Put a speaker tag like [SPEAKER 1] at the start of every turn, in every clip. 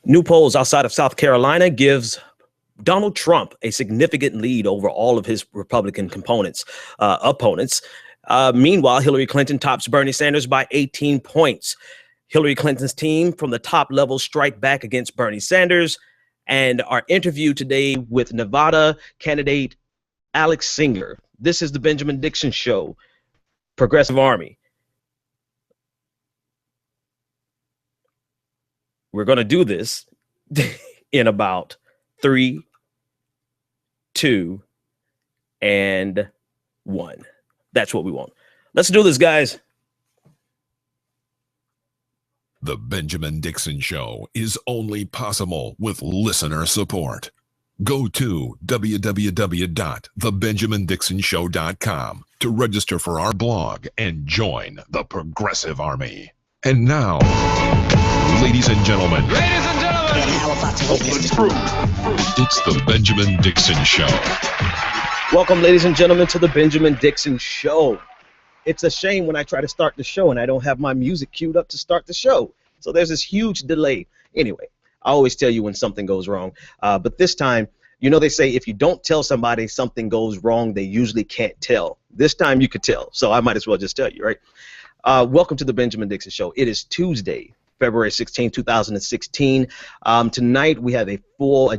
[SPEAKER 1] New polls outside of South Carolina gives Donald Trump a significant lead over all of his Republican opponents. Meanwhile, Hillary Clinton tops Bernie Sanders by 18 points. Hillary Clinton's team from the top level strike back against Bernie Sanders. And our interview today with Nevada candidate Alex Singer. This is the Benjamin Dixon Show, Progressive Army. We're going to do this in about 3, 2, and 1. That's what we want. Let's do this, guys.
[SPEAKER 2] The Benjamin Dixon Show is only possible with listener support. Go to www.thebenjamindixonshow.com to register for our blog and join the Progressive Army. And now, ladies and gentlemen, it's the Benjamin Dixon Show.
[SPEAKER 1] Welcome, ladies and gentlemen, to the Benjamin Dixon Show. It's a shame when I try to start the show and I don't have my music queued up to start the show. So there's this huge delay. Anyway, I always tell you when something goes wrong. But this time, you know, they say if you don't tell somebody something goes wrong, they usually can't tell. This time you could tell. So I might as well just tell you, right? Welcome to the Benjamin Dixon Show. It is Tuesday, February 16, 2016. Tonight we have a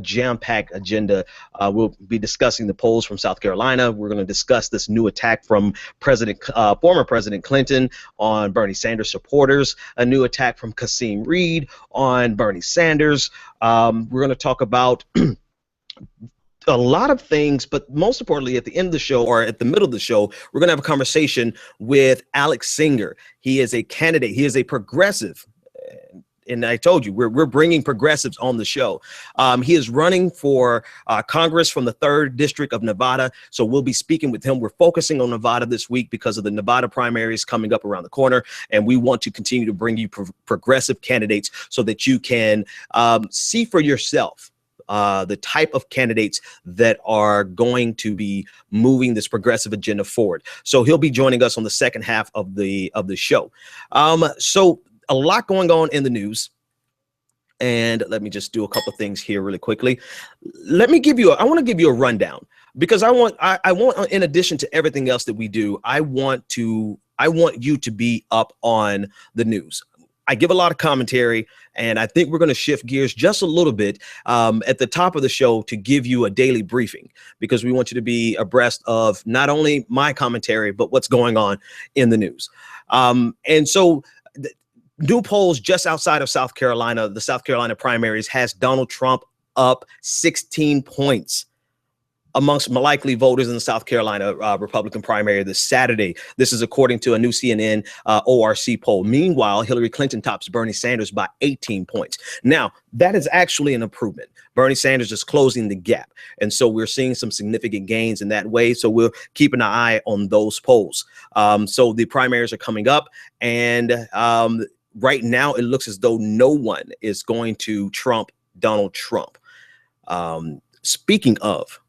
[SPEAKER 1] jam-packed agenda. We'll be discussing the polls from South Carolina. We're going to discuss this new attack from former President Clinton on Bernie Sanders supporters, a new attack from Kasim Reed on Bernie Sanders. We're going to talk about a lot of things, but most importantly, at the end of the show or at the middle of the show, we're going to have a conversation with Alex Singer. He is a candidate. He is a progressive. And I told you, we're bringing progressives on the show. He is running for Congress from the 3rd District of Nevada. So we'll be speaking with him. We're focusing on Nevada this week because of the Nevada primaries coming up around the corner. And we want to continue to bring you progressive candidates so that you can see for yourself the type of candidates that are going to be moving this progressive agenda forward. So he'll be joining us on the second half of the show. So a lot going on in the news. And let me just do a couple of things here really quickly. I want to give you a rundown because I want, in addition to everything else that we do, I want you to be up on the news. I give a lot of commentary, and I think we're going to shift gears just a little bit at the top of the show to give you a daily briefing because we want you to be abreast of not only my commentary, but what's going on in the news. And so new polls just outside of South Carolina, the South Carolina primaries has Donald Trump up 16 points amongst likely voters in the South Carolina Republican primary this Saturday. This is according to a new CNN ORC poll. Meanwhile, Hillary Clinton tops Bernie Sanders by 18 points. Now, that is actually an improvement. Bernie Sanders is closing the gap. And so we're seeing some significant gains in that way. So we'll keep an eye on those polls. So the primaries are coming up. And right now, it looks as though no one is going to trump Donald Trump. Speaking of,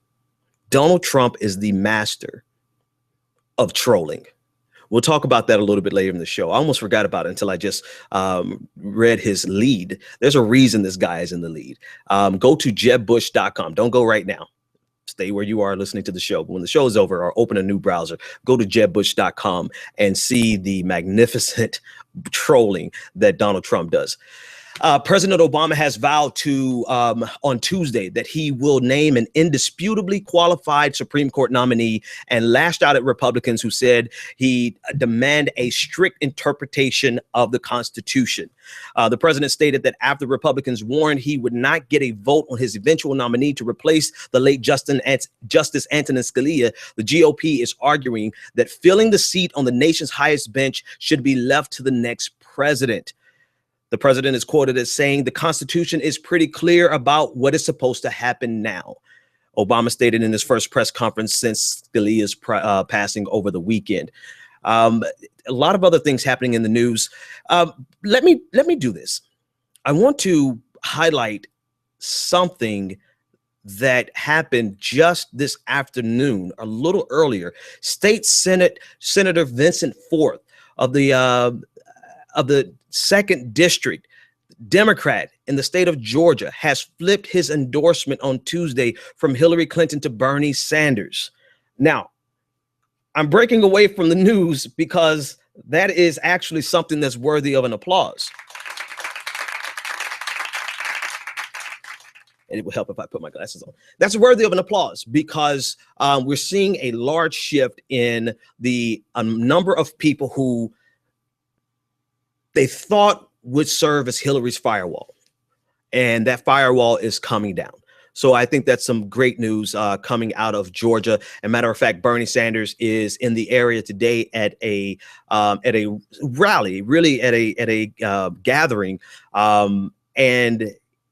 [SPEAKER 1] Donald Trump is the master of trolling. We'll talk about that a little bit later in the show. I almost forgot about it until I just read his lead. There's a reason this guy is in the lead. Go to jebbush.com. Don't go right now. Stay where you are listening to the show. But when the show is over, or open a new browser, go to jebbush.com and see the magnificent trolling that Donald Trump does. President Obama has vowed to on Tuesday that he will name an indisputably qualified Supreme Court nominee and lashed out at Republicans who said he demand a strict interpretation of the Constitution. The president stated that after Republicans warned he would not get a vote on his eventual nominee to replace the late Justice Antonin Scalia, the GOP is arguing that filling the seat on the nation's highest bench should be left to the next president. The president is quoted as saying the Constitution is pretty clear about what is supposed to happen now. Obama stated in his first press conference since Scalia's passing over the weekend. A lot of other things happening in the news. Let me do this. I want to highlight something that happened just this afternoon, a little earlier. State Senator Vincent Ford of the 2nd District Democrat in the state of Georgia, has flipped his endorsement on Tuesday from Hillary Clinton to Bernie Sanders. Now, I'm breaking away from the news because that is actually something that's worthy of an applause. And it will help if I put my glasses on. That's worthy of an applause because we're seeing a large shift in the number of people who they thought would serve as Hillary's firewall. And that firewall is coming down. So I think that's some great news coming out of Georgia. As a matter of fact, Bernie Sanders is in the area today at a rally, really at a gathering, and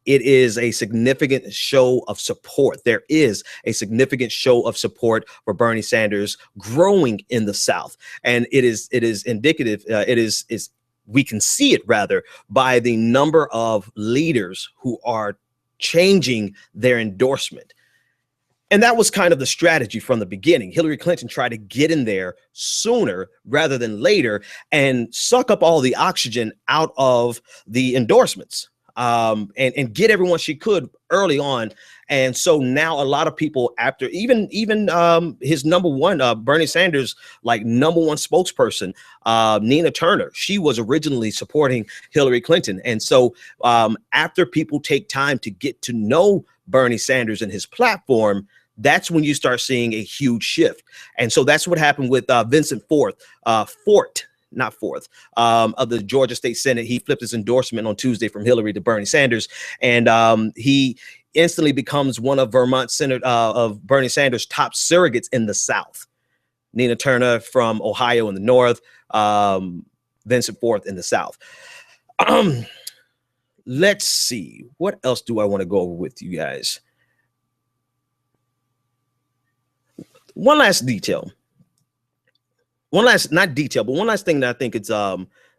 [SPEAKER 1] it is a significant show of support. There is a significant show of support for Bernie Sanders growing in the South, and it is indicative. We can see it rather by the number of leaders who are changing their endorsement. And that was kind of the strategy from the beginning. Hillary Clinton tried to get in there sooner rather than later and suck up all the oxygen out of the endorsements, and get everyone she could early on. And so now a lot of people, after even his number one, Bernie Sanders, like number one spokesperson, Nina Turner, she was originally supporting Hillary Clinton. And so after people take time to get to know Bernie Sanders and his platform, that's when you start seeing a huge shift. And so that's what happened with Vincent Fort, of the Georgia State Senate. He flipped his endorsement on Tuesday from Hillary to Bernie Sanders, and he instantly becomes one of of Bernie Sanders' top surrogates in the South. Nina Turner from Ohio in the North, Vincent Fort in the South. Let's see, what else do I want to go over with you guys? One last detail. One last thing that I think it's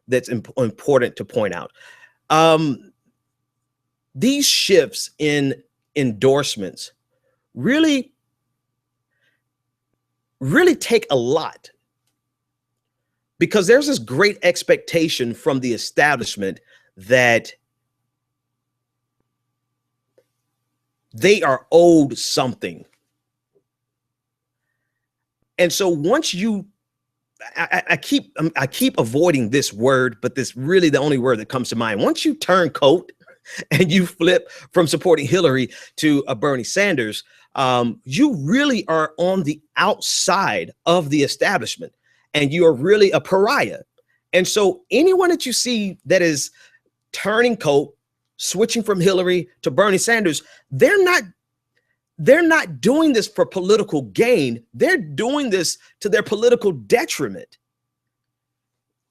[SPEAKER 1] that's important to point out. These shifts in endorsements really take a lot, because there's this great expectation from the establishment that they are owed something. And so once you, I keep avoiding this word, but this really the only word that comes to mind. Once you turn coat and you flip from supporting Hillary to Bernie Sanders, you really are on the outside of the establishment, and you are really a pariah. And so anyone that you see that is turning coat, switching from Hillary to Bernie Sanders, they're not doing this for political gain. They're doing this to their political detriment.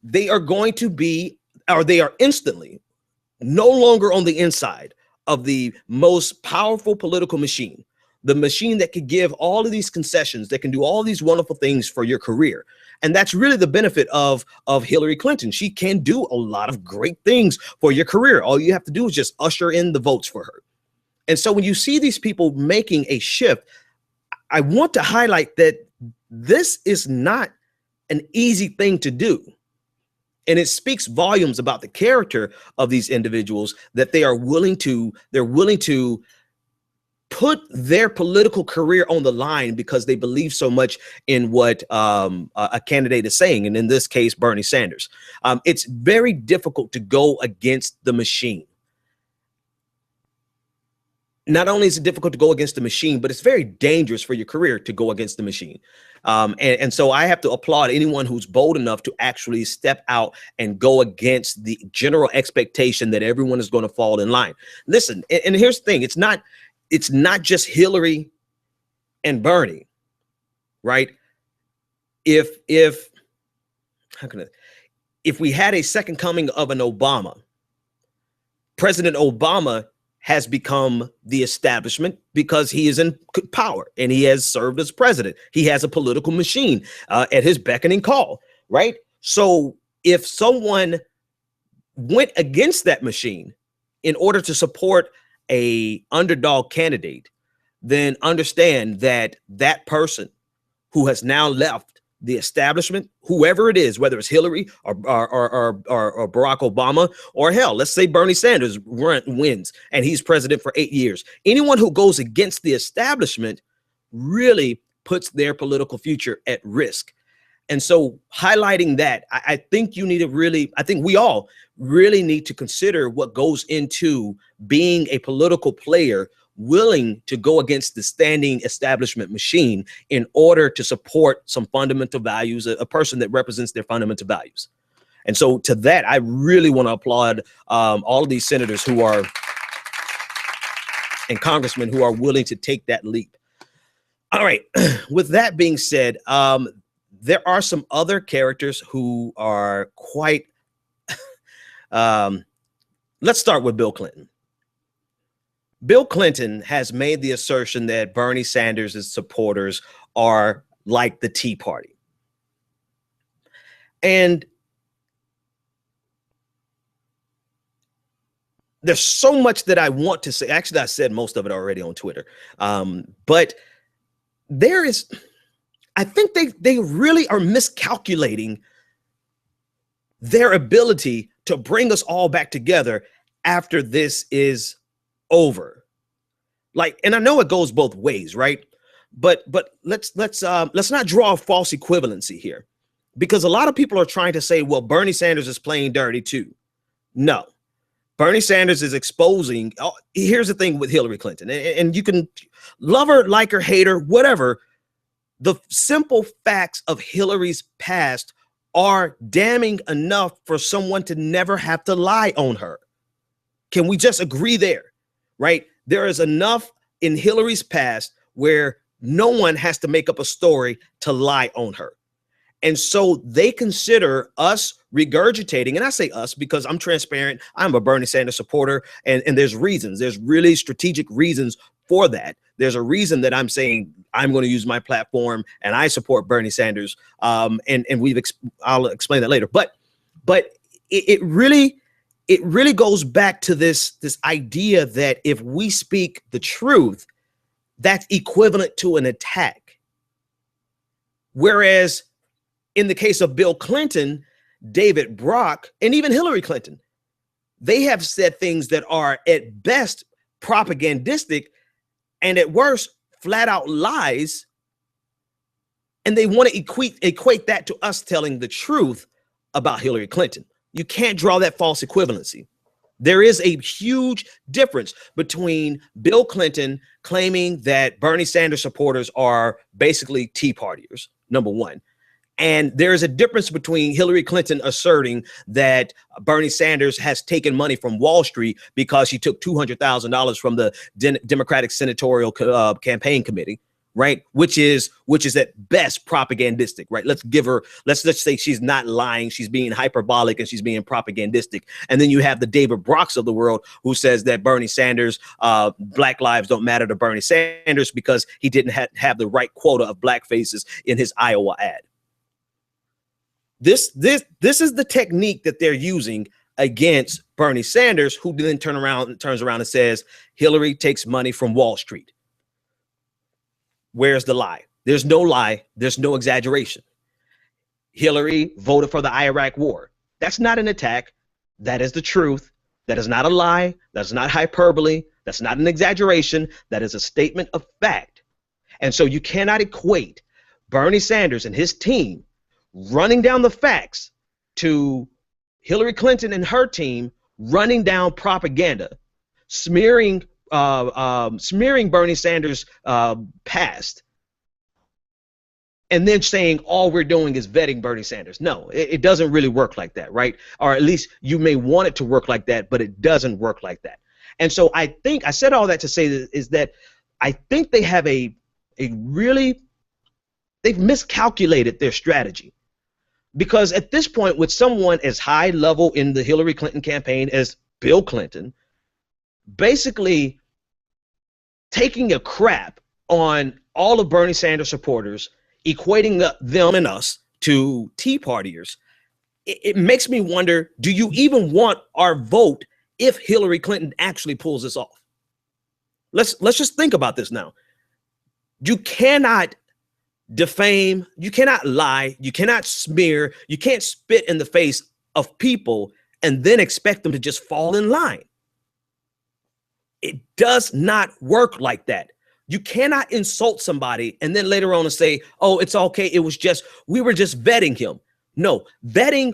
[SPEAKER 1] They are going to be, or they are instantly no longer on the inside of the most powerful political machine, the machine that could give all of these concessions, that can do all these wonderful things for your career. And that's really the benefit of Hillary Clinton. She can do a lot of great things for your career. All you have to do is just usher in the votes for her. And so when you see these people making a shift, I want to highlight that this is not an easy thing to do. And it speaks volumes about the character of these individuals, that they're willing to put their political career on the line because they believe so much in what a candidate is saying. And in this case, Bernie Sanders. It's very difficult to go against the machine. Not only is it difficult to go against the machine, but it's very dangerous for your career to go against the machine. And so I have to applaud anyone who's bold enough to actually step out and go against the general expectation that everyone is going to fall in line. Listen, and here's the thing. It's not just Hillary and Bernie, right? If we had a second coming of an Obama, President Obama has become the establishment because he is in power and he has served as president. He has a political machine at his beckoning call, right? So if someone went against that machine in order to support a underdog candidate, then understand that that person who has now left the establishment, whoever it is, whether it's Hillary or Barack Obama, or hell, let's say Bernie Sanders wins and he's president for 8 years. Anyone who goes against the establishment really puts their political future at risk. And so highlighting that, I think you need to really, I think we all really need to consider what goes into being a political player willing to go against the standing establishment machine in order to support some fundamental values, a person that represents their fundamental values. And so to that, I really want to applaud all of these senators who are, and congressmen who are willing to take that leap. All right, with that being said, there are some other characters who are quite, let's start with Bill Clinton. Bill Clinton has made the assertion that Bernie Sanders' supporters are like the Tea Party. And there's so much that I want to say. Actually, I said most of it already on Twitter. But there is, I think they really are miscalculating their ability to bring us all back together after this is over. Like, and I know it goes both ways, right? But let's not draw a false equivalency here, because a lot of people are trying to say, well, Bernie Sanders is playing dirty too. No, Bernie Sanders is exposing. Oh, here's the thing with Hillary Clinton, and you can love her, like her, hate her, whatever. The simple facts of Hillary's past are damning enough for someone to never have to lie on her. Can we just agree there, right? There is enough in Hillary's past where no one has to make up a story to lie on her. And so they consider us regurgitating, and I say us because I'm transparent. I'm a Bernie Sanders supporter, and there's reasons. There's really strategic reasons for that. There's a reason that I'm saying I'm going to use my platform and I support Bernie Sanders. And I'll explain that later. But it really goes back to this idea that if we speak the truth, that's equivalent to an attack. Whereas in the case of Bill Clinton, David Brock, and even Hillary Clinton, they have said things that are at best propagandistic and at worst flat out lies. And they want to equate that to us telling the truth about Hillary Clinton. You can't draw that false equivalency. There is a huge difference between Bill Clinton claiming that Bernie Sanders supporters are basically Tea Partiers, number one. And there is a difference between Hillary Clinton asserting that Bernie Sanders has taken money from Wall Street because she took $200,000 from the Democratic Senatorial Campaign Committee, right? Which is at best propagandistic, right? Let's say she's not lying. She's being hyperbolic and she's being propagandistic. And then you have the David Brocks of the world who says that Bernie Sanders, Black lives don't matter to Bernie Sanders because he didn't have the right quota of black faces in his Iowa ad. This is the technique that they're using against Bernie Sanders, who then turns around and says Hillary takes money from Wall Street. Where's the lie? There's no lie. There's no exaggeration. Hillary voted for the Iraq war. That's not an attack. That is the truth. That is not a lie. That's not hyperbole. That's not an exaggeration. That is a statement of fact. And so you cannot equate Bernie Sanders and his team running down the facts to Hillary Clinton and her team running down propaganda, smearing Bernie Sanders' past, and then saying all we're doing is vetting Bernie Sanders. No, it doesn't really work like that, right? Or at least you may want it to work like that, but it doesn't work like that. And so I think I said all that to say is that I think they have they've miscalculated their strategy. Because at this point, with someone as high level in the Hillary Clinton campaign as Bill Clinton, basically taking a crap on all of Bernie Sanders supporters, equating them and us to Tea Partiers, it makes me wonder, do you even want our vote if Hillary Clinton actually pulls this off? Let's just think about this now. You cannot defame, you cannot lie, you cannot smear, you can't spit in the face of people and then expect them to just fall in line. It does not work like that. You cannot insult somebody and then later on to say, oh, it's okay, it was just, we were just vetting him. No, vetting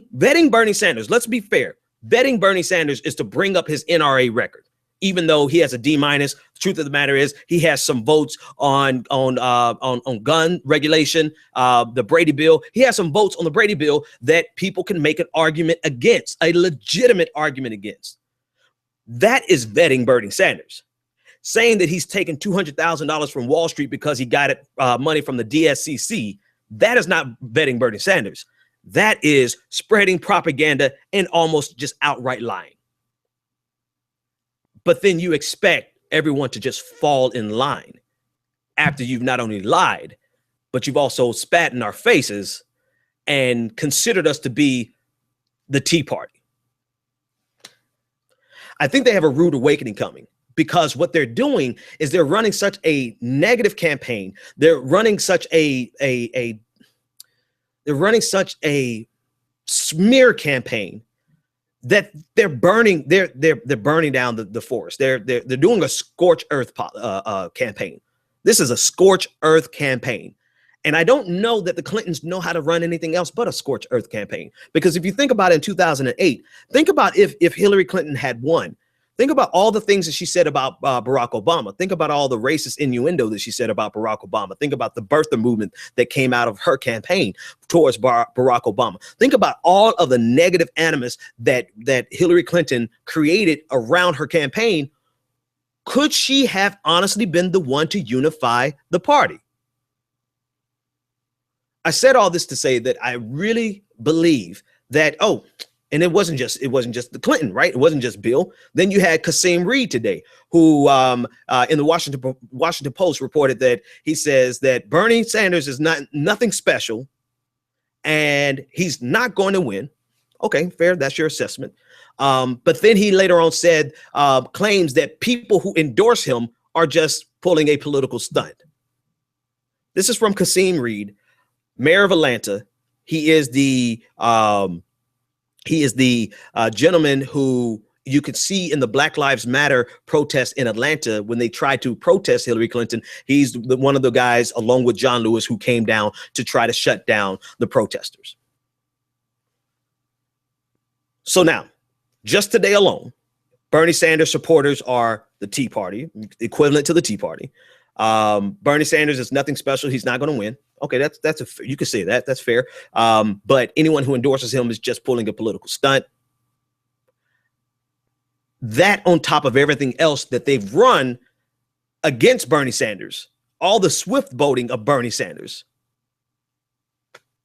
[SPEAKER 1] Bernie Sanders, let's be fair. Vetting Bernie Sanders is to bring up his NRA record. Even though he has a D minus, the truth of the matter is he has some votes on gun regulation, the Brady bill. He has some votes on the Brady bill that people can make an argument against, a legitimate argument against. That is vetting Bernie Sanders. Saying that he's taken $200,000 from Wall Street because he got it money from the DSCC, that is not vetting Bernie Sanders. That is spreading propaganda and almost just outright lying. But then you expect everyone to just fall in line after you've not only lied, but you've also spat in our faces and considered us to be the Tea Party. I think they have a rude awakening coming, because what they're doing is they're running such a negative campaign. They're running such a smear campaign that they're burning down the forest. They're doing a scorch earth campaign. This is a scorch earth campaign. And I don't know that the Clintons know how to run anything else but a scorch earth campaign. Because if you think about it, in 2008, think about if Hillary Clinton had won. Think about all the things that she said about Barack Obama. Think about all the racist innuendo that she said about Barack Obama. Think about the birther movement that came out of her campaign towards Barack Obama. Think about all of the negative animus that Hillary Clinton created around her campaign. Could she have honestly been the one to unify the party? I said all this to say that I really believe that, and it wasn't just the Clinton, right? It wasn't just Bill. Then you had Kasim Reed today, who in the Washington Post reported that he says that Bernie Sanders is nothing special and he's not going to win. Okay, fair. That's your assessment. But then he later on said, claims that people who endorse him are just pulling a political stunt. This is from Kasim Reed, mayor of Atlanta. He is the gentleman who you could see in the Black Lives Matter protest in Atlanta when they tried to protest Hillary Clinton. He's one of the guys, along with John Lewis, who came down to try to shut down the protesters. So now, just today alone, Bernie Sanders supporters are the Tea Party, equivalent to the Tea Party. Bernie Sanders is nothing special. He's not going to win. Okay, you could say that. That's fair. But anyone who endorses him is just pulling a political stunt. That on top of everything else that they've run against Bernie Sanders, all the swift voting of Bernie Sanders.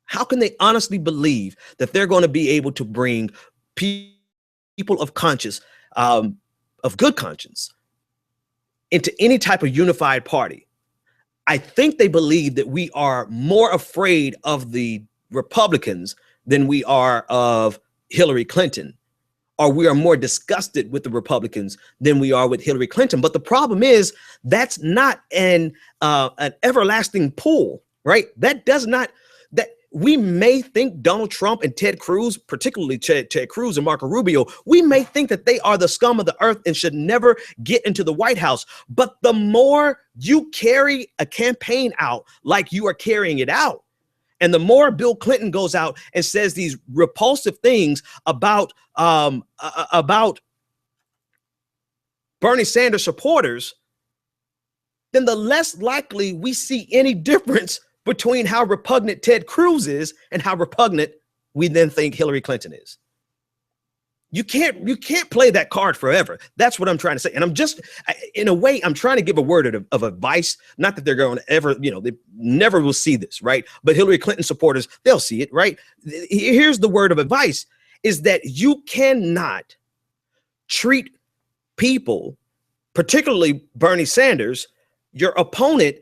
[SPEAKER 1] How can they honestly believe that they're going to be able to bring people of conscience, of good conscience, into any type of unified party? I think they believe that we are more afraid of the Republicans than we are of Hillary Clinton, or we are more disgusted with the Republicans than we are with Hillary Clinton. But the problem is that's not an everlasting pull, right? That we may think Donald Trump and Ted Cruz, particularly Ted Cruz and Marco Rubio, we may think that they are the scum of the earth and should never get into the White House. But the more you carry a campaign out like you are carrying it out, and the more Bill Clinton goes out and says these repulsive things about Bernie Sanders supporters, then the less likely we see any difference between how repugnant Ted Cruz is and how repugnant we then think Hillary Clinton is. You can't play that card forever. That's what I'm trying to say. And I'm just, in a way, I'm trying to give a word of advice. Not that they're going to ever, they never will see this, right? But Hillary Clinton supporters, they'll see it, right? Here's the word of advice, is that you cannot treat people, particularly Bernie Sanders, your opponent,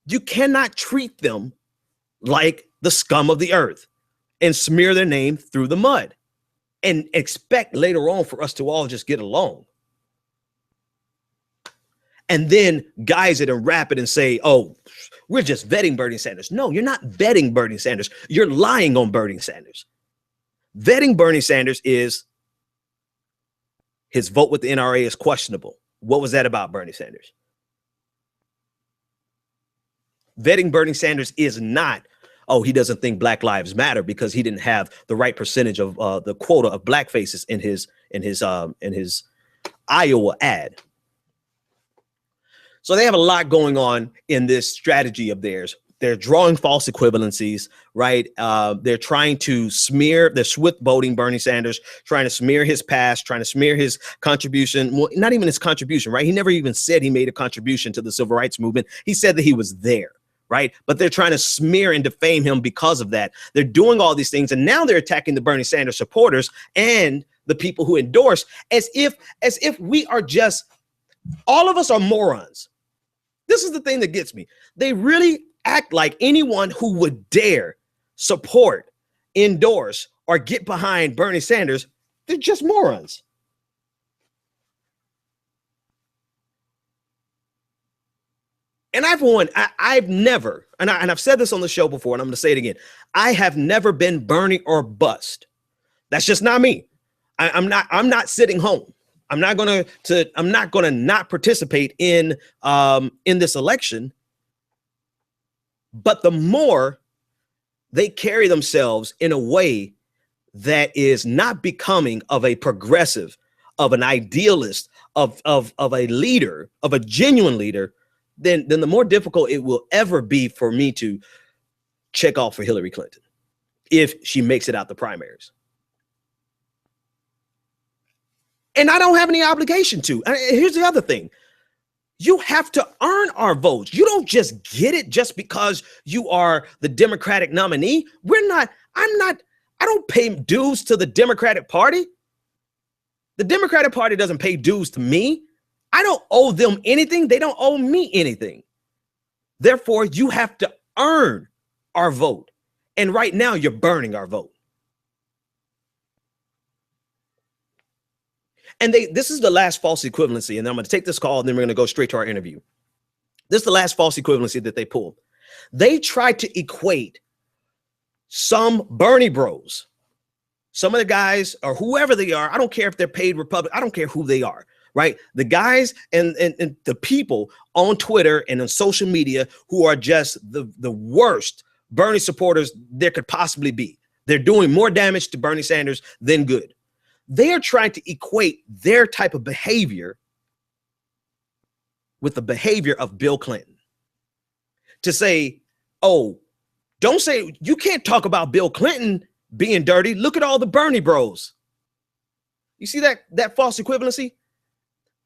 [SPEAKER 1] you cannot treat them like the scum of the earth and smear their name through the mud and expect later on for us to all just get along. and then guise it and wrap it and say, oh, we're just vetting Bernie Sanders. No, you're not vetting Bernie Sanders. You're lying on Bernie Sanders. Vetting Bernie Sanders is his vote with the NRA is questionable. What was that about Bernie Sanders? Vetting Bernie Sanders is not, oh, he doesn't think Black Lives Matter because he didn't have the right percentage of the quota of black faces in his Iowa ad. So they have a lot going on in this strategy of theirs. They're drawing false equivalencies, right? They're trying to smear, they're swift boating Bernie Sanders, trying to smear his past, trying to smear his contribution. Well, not even his contribution, right? He never even said he made a contribution to the civil rights movement. He said that he was there, right? But they're trying to smear and defame him because of that. They're doing all these things, and now they're attacking the Bernie Sanders supporters and the people who endorse as if we are just, all of us are morons. This is the thing that gets me. They really act like anyone who would dare support, endorse, or get behind Bernie Sanders, they're just morons. And I've never, and I've said this on the show before, and I'm going to say it again. I have never been Bernie or bust. That's just not me. I'm not sitting home. I'm not going to not participate in this election. But the more they carry themselves in a way that is not becoming of a progressive, of an idealist, of a leader, of a genuine leader, then the more difficult it will ever be for me to check off for Hillary Clinton if she makes it out the primaries. And I don't have any obligation to. And here's the other thing. You have to earn our votes. You don't just get it just because you are the Democratic nominee. I don't pay dues to the Democratic Party. The Democratic Party doesn't pay dues to me. I don't owe them anything. They don't owe me anything. Therefore, you have to earn our vote. And right now, you're burning our vote. And this is the last false equivalency. And then I'm going to take this call and then we're going to go straight to our interview. This is the last false equivalency that they pulled. They tried to equate some Bernie bros, some of the guys or whoever they are. I don't care if they're paid Republican. I don't care who they are, right? The guys and the people on Twitter and on social media who are just the worst Bernie supporters there could possibly be. They're doing more damage to Bernie Sanders than good. They are trying to equate their type of behavior with the behavior of Bill Clinton. To say, oh, don't say, you can't talk about Bill Clinton being dirty. Look at all the Bernie bros. You see that false equivalency?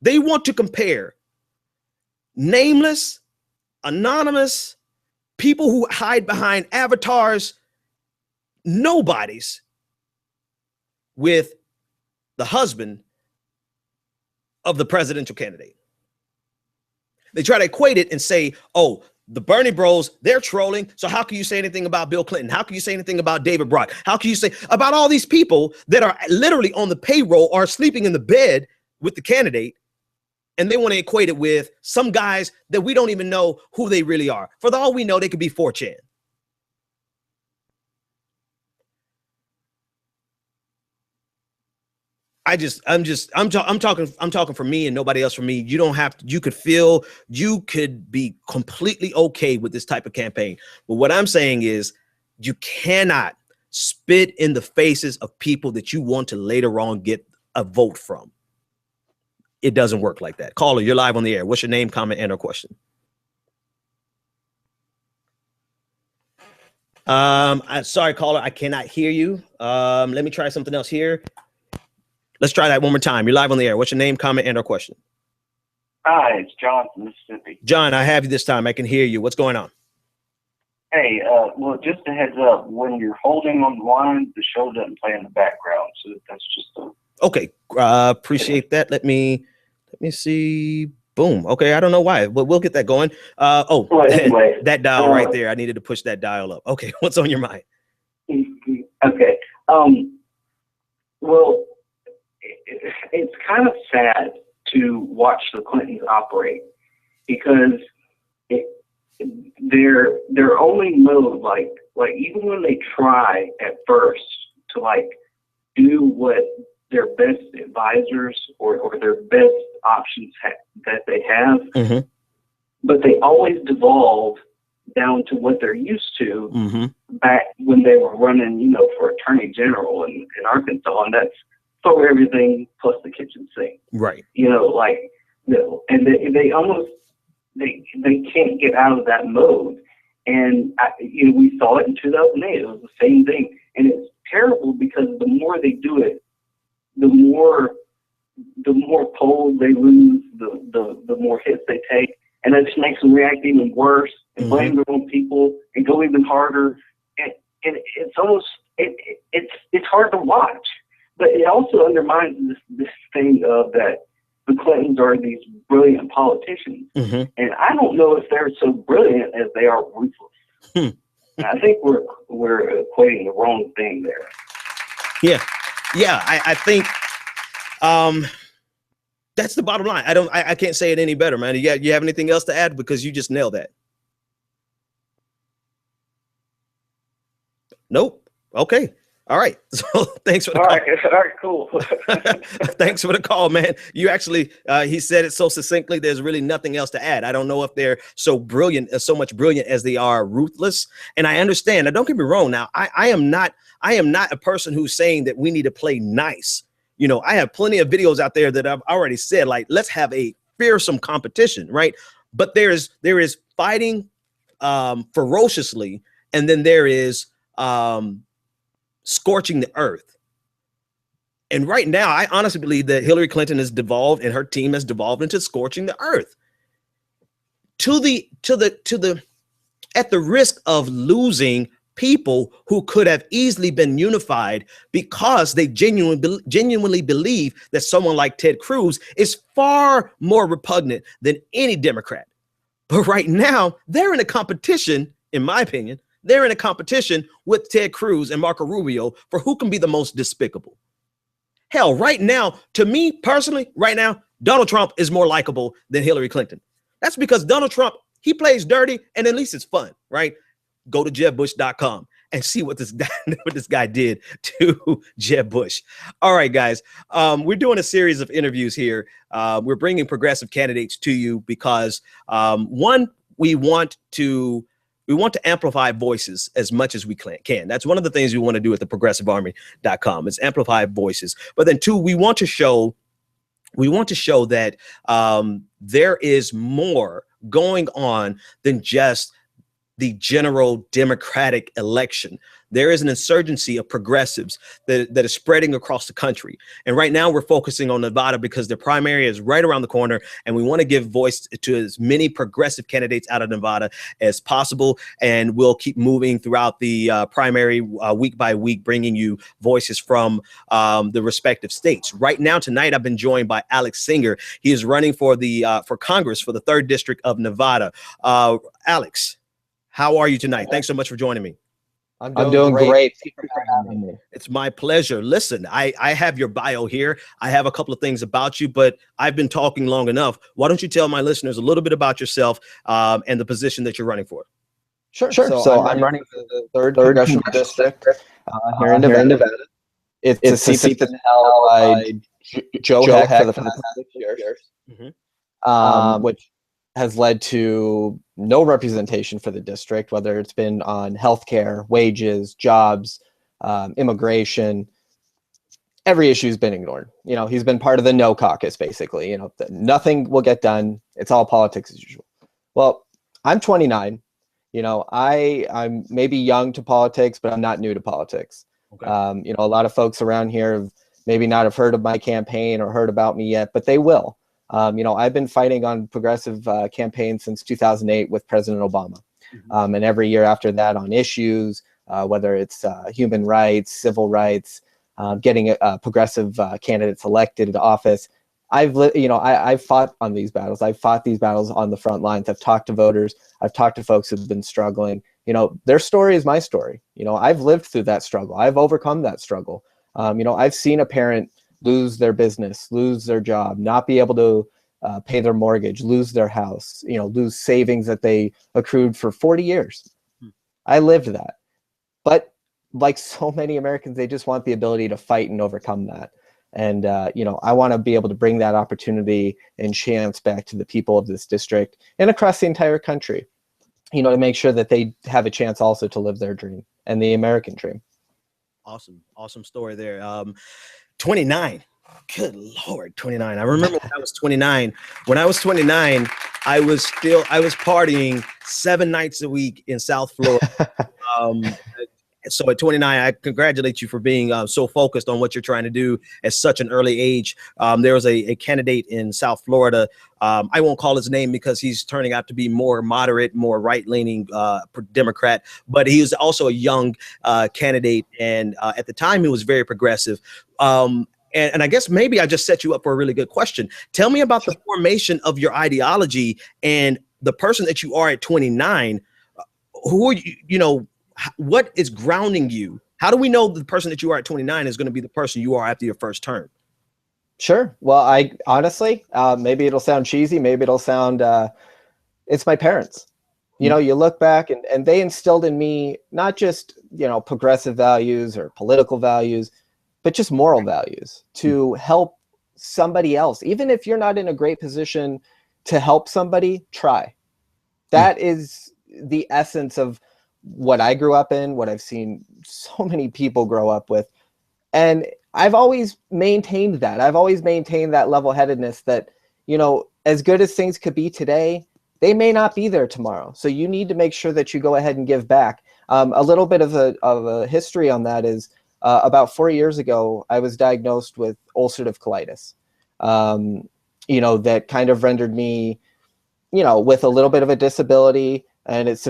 [SPEAKER 1] They want to compare nameless, anonymous, people who hide behind avatars, nobodies, with the husband of the presidential candidate. They try to equate it and say, oh, the Bernie bros, they're trolling. So how can you say anything about Bill Clinton? How can you say anything about David Brock? How can you say about all these people that are literally on the payroll or sleeping in the bed with the candidate? And they want to equate it with some guys that we don't even know who they really are. For all we know, they could be 4chan. I'm talking for me and nobody else for me. You don't have to, you could be completely okay with this type of campaign. But what I'm saying is you cannot spit in the faces of people that you want to later on get a vote from. It doesn't work like that. Caller, you're live on the air. What's your name, comment, and or question? Sorry, caller, I cannot hear you. Let me try something else here. Let's try that one more time. You're live on the air. What's your name, comment, and or question?
[SPEAKER 3] Hi, it's John from Mississippi.
[SPEAKER 1] John, I have you this time. I can hear you. What's going on?
[SPEAKER 3] Hey, well, just a heads up. When you're holding on the line, the show doesn't play in the background, so that's just a...
[SPEAKER 1] Okay, appreciate that. Let me see. Boom. Okay, I don't know why, but we'll get that going. Well, anyway, that dial right there. I needed to push that dial up. Okay, what's on your mind?
[SPEAKER 3] Okay. Well, it's kind of sad to watch the Clintons operate. because it, their only mode, like even when they try at first to like do what their best advisors or their best options that they have,
[SPEAKER 1] Mm-hmm.
[SPEAKER 3] but they always devolve down to what they're used to
[SPEAKER 1] Mm-hmm.
[SPEAKER 3] back when they were running, for attorney general in Arkansas, and that's throw everything plus the kitchen sink.
[SPEAKER 1] Right.
[SPEAKER 3] And they almost they can't get out of that mode. And we saw it in 2008. It was the same thing, and it's terrible because the more they do it, the more polls they lose, the more hits they take, and that just makes them react even worse and blame their own people and go even harder. And it's almost it's hard to watch, but it also undermines this thing of that the Clintons are these brilliant politicians, and I don't know if they're so brilliant as they are ruthless. I think we're equating the wrong thing there.
[SPEAKER 1] Yeah. I think that's the bottom line. I can't say it any better, man. You have anything else to add? Because you just nailed that. Nope. Okay. All right. So thanks for the call.
[SPEAKER 3] All right, cool.
[SPEAKER 1] Thanks for the call, man. You actually, he said it so succinctly. There's really nothing else to add. I don't know if they're so brilliant, so much brilliant as they are ruthless. And I understand. Now, don't get me wrong. Now, I am not a person who's saying that we need to play nice. I have plenty of videos out there that I've already said, like, let's have a fearsome competition, right? But there is fighting ferociously, and then there is scorching the earth. And right now, I honestly believe that Hillary Clinton has devolved and her team has devolved into scorching the earth at the risk of losing people who could have easily been unified because they genuinely believe that someone like Ted Cruz is far more repugnant than any Democrat. But right now, they're in a competition, in my opinion, they're in a competition with Ted Cruz and Marco Rubio for who can be the most despicable. Hell, right now, to me personally, right now, Donald Trump is more likable than Hillary Clinton. That's because Donald Trump, he plays dirty, and at least it's fun, right? Go to JebBush.com and see what this guy did to Jeb Bush. All right, guys, we're doing a series of interviews here. We're bringing progressive candidates to you because one, we want to amplify voices as much as we can. That's one of the things we want to do at the progressivearmy.com is amplify voices. But then two, we want to show that there is more going on than just the general Democratic election. There is an insurgency of progressives that is spreading across the country. And right now we're focusing on Nevada because the primary is right around the corner, and we want to give voice to as many progressive candidates out of Nevada as possible. And we'll keep moving throughout the primary week by week, bringing you voices from the respective states. Right now, tonight, I've been joined by Alex Singer. He is running for Congress for the 3rd District of Nevada. Alex, how are you tonight? Thanks so much for joining me.
[SPEAKER 4] I'm doing great.
[SPEAKER 1] It's my pleasure. Listen, I have your bio here. I have a couple of things about you, but I've been talking long enough. Why don't you tell my listeners a little bit about yourself and the position that you're running for?
[SPEAKER 4] Sure. So I'm running for the 3rd Congressional District here in Nevada. It's a seat that's held by Joe Heck for the past 6 years, which has led to no representation for the district, whether it's been on healthcare, wages, jobs, immigration. Every issue has been ignored. He's been part of the no caucus, basically. Nothing will get done. It's all politics as usual. Well, I'm 29. I'm maybe young to politics, but I'm not new to politics. Okay. A lot of folks around here have maybe not have heard of my campaign or heard about me yet, but they will. I've been fighting on progressive campaigns since 2008 with President Obama. And every year after that on issues, whether it's human rights, civil rights, getting progressive candidates elected into office. I've fought on these battles. I've fought these battles on the front lines. I've talked to voters. I've talked to folks who've been struggling. Their story is my story. I've lived through that struggle. I've overcome that struggle. I've seen a parent lose their business, lose their job, not be able to pay their mortgage, lose their house, lose savings that they accrued for 40 years. I lived that. But like so many Americans, they just want the ability to fight and overcome that. And, I want to be able to bring that opportunity and chance back to the people of this district and across the entire country, to make sure that they have a chance also to live their dream and the American dream.
[SPEAKER 1] Awesome story there. 29. Good Lord, 29. I remember when I was 29. When I was 29, I was partying 7 nights a week in South Florida. So at 29, I congratulate you for being so focused on what you're trying to do at such an early age. There was a candidate in South Florida. I won't call his name because he's turning out to be more moderate, more right-leaning Democrat, but he was also a young candidate. And at the time, he was very progressive. And I guess maybe I just set you up for a really good question. Tell me about the formation of your ideology and the person that you are at 29. Who are you, what is grounding you? How do we know the person that you are at 29 is going to be the person you are after your first term?
[SPEAKER 4] Sure. Well, I honestly, maybe it'll sound cheesy. Maybe it'll sound, it's my parents. You look back and they instilled in me, not just, progressive values or political values, but just moral values to help somebody else. Even if you're not in a great position to help somebody, try. That is the essence of what I grew up in, what I've seen so many people grow up with. And I've always maintained that. I've always maintained that level-headedness that, as good as things could be today, they may not be there tomorrow. So you need to make sure that you go ahead and give back. A little bit of a history on that is about 4 years ago, I was diagnosed with ulcerative colitis. That kind of rendered me, with a little bit of a disability, and it's,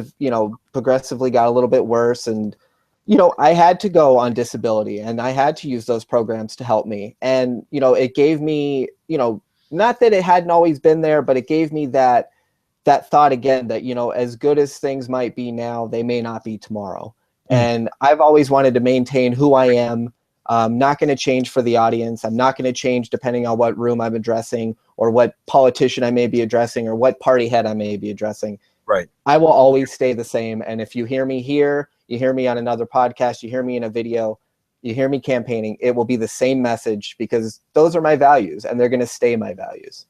[SPEAKER 4] progressively got a little bit worse. And, I had to go on disability and I had to use those programs to help me. And, it gave me, not that it hadn't always been there, but it gave me that thought again that, as good as things might be now, they may not be tomorrow. And I've always wanted to maintain who I am. I'm not going to change for the audience. I'm not going to change depending on what room I'm addressing or what politician I may be addressing or what party head I may be addressing.
[SPEAKER 1] Right.
[SPEAKER 4] I will always stay the same. And if you hear me here, you hear me on another podcast, you hear me in a video, you hear me campaigning, it will be the same message because those are my values and they're going to stay my values.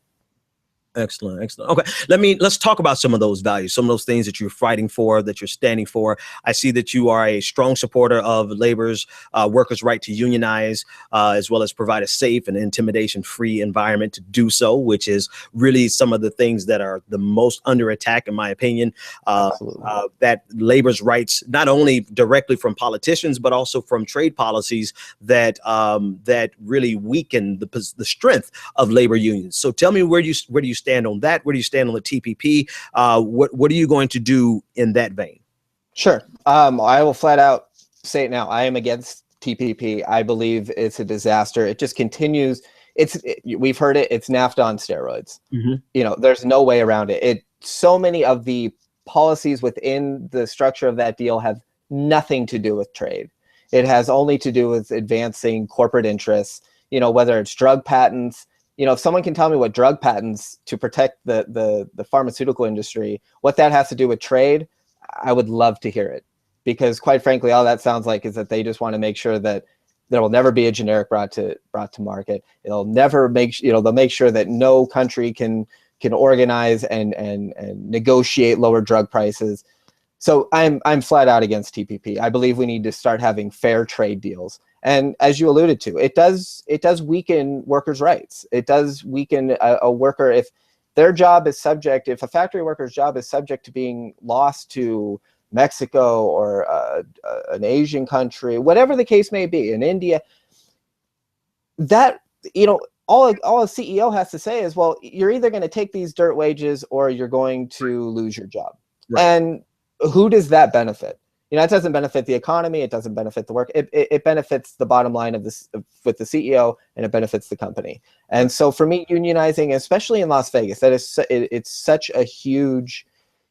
[SPEAKER 1] Excellent. Okay, let's talk about some of those values, some of those things that you're fighting for, that you're standing for. I see that you are a strong supporter of workers' right to unionize, as well as provide a safe and intimidation-free environment to do so, which is really some of the things that are the most under attack, in my opinion. That labor's rights, not only directly from politicians, but also from trade policies that really weaken the strength of labor unions. So tell me, where do you stand on that? Where do you stand on the TPP? What are you going to do in that vein?
[SPEAKER 4] Sure. I will flat out say it now. I am against TPP. I believe it's a disaster. It just continues. We've heard it. It's NAFTA on steroids. There's no way around it. So many of the policies within the structure of that deal have nothing to do with trade. It has only to do with advancing corporate interests, whether it's drug patents. If someone can tell me what drug patents to protect the pharmaceutical industry, what that has to do with trade, I would love to hear it. Because quite frankly, all that sounds like is that they just want to make sure that there will never be a generic brought to market. They'll make sure that no country can organize and negotiate lower drug prices. So I'm flat out against TPP. I believe we need to start having fair trade deals. And as you alluded to, it does weaken workers' rights. It does weaken a worker if a factory worker's job is subject to being lost to Mexico or an Asian country, whatever the case may be, in India. That, all a CEO has to say is, well, you're either going to take these dirt wages or you're going to lose your job. Right. And who does that benefit? It doesn't benefit the economy. It doesn't benefit the work. It benefits the bottom line of this with the CEO, and it benefits the company. And so for me, unionizing, especially in Las Vegas, it's such a huge,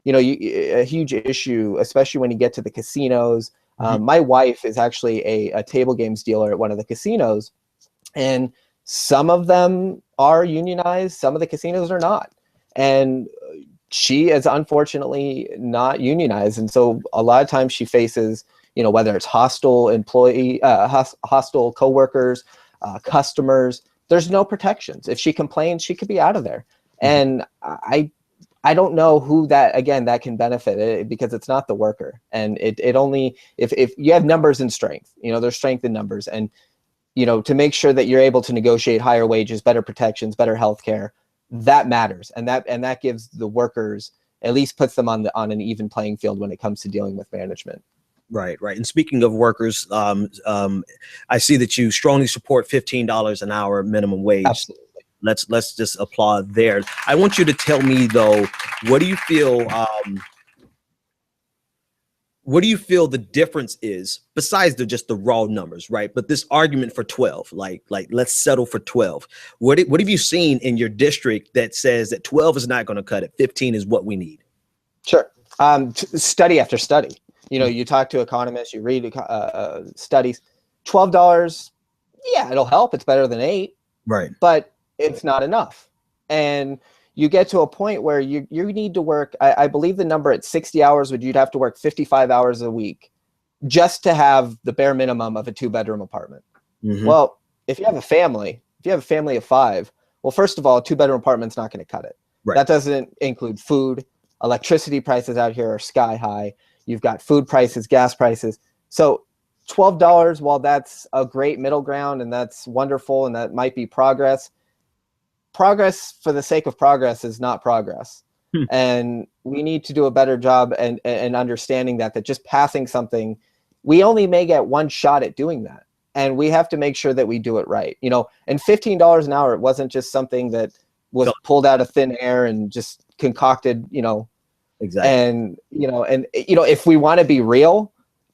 [SPEAKER 4] a huge issue, especially when you get to the casinos. My wife is actually a table games dealer at one of the casinos, and Some of them are unionized, some of the casinos are not. And she is unfortunately not unionized. And so a lot of times she faces, whether it's hostile employee, hostile coworkers, customers, there's no protections. If she complains, she could be out of there. And I don't know who that can benefit it, because it's not the worker. And it only, if you have numbers and strength, there's strength in numbers, and, to make sure that you're able to negotiate higher wages, better protections, better healthcare, that matters. And that gives the workers, at least puts them on an even playing field when it comes to dealing with management.
[SPEAKER 1] Right. And speaking of workers, I see that you strongly support $15 an hour minimum wage.
[SPEAKER 4] Absolutely.
[SPEAKER 1] Let's just applaud there. I want you to tell me though, what do you feel the difference is, besides just the raw numbers, right? But this argument for 12, like let's settle for 12. What have you seen in your district that says that 12 is not going to cut it, 15 is what we need?
[SPEAKER 4] Sure. Study after study. You talk to economists, you read studies. $12, yeah, it'll help. It's better than 8.
[SPEAKER 1] Right.
[SPEAKER 4] But it's not enough. And you get to a point where you need to work, I believe the number at 60 hours you'd have to work 55 hours a week just to have the bare minimum of a 2-bedroom apartment. Well, if you have a family of 5, well, first of all, a 2-bedroom apartment's not going to cut it.
[SPEAKER 1] Right.
[SPEAKER 4] That doesn't include food. Electricity prices out here are sky high. You've got food prices, gas prices. So $12, while that's a great middle ground and that's wonderful and that might be progress for the sake of progress is not progress. And we need to do a better job and understanding that just passing something, we only may get one shot at doing that. And we have to make sure that we do it right. And $15 an hour, it wasn't just something that was pulled out of thin air and just concocted,
[SPEAKER 1] Exactly.
[SPEAKER 4] And, if we want to be real,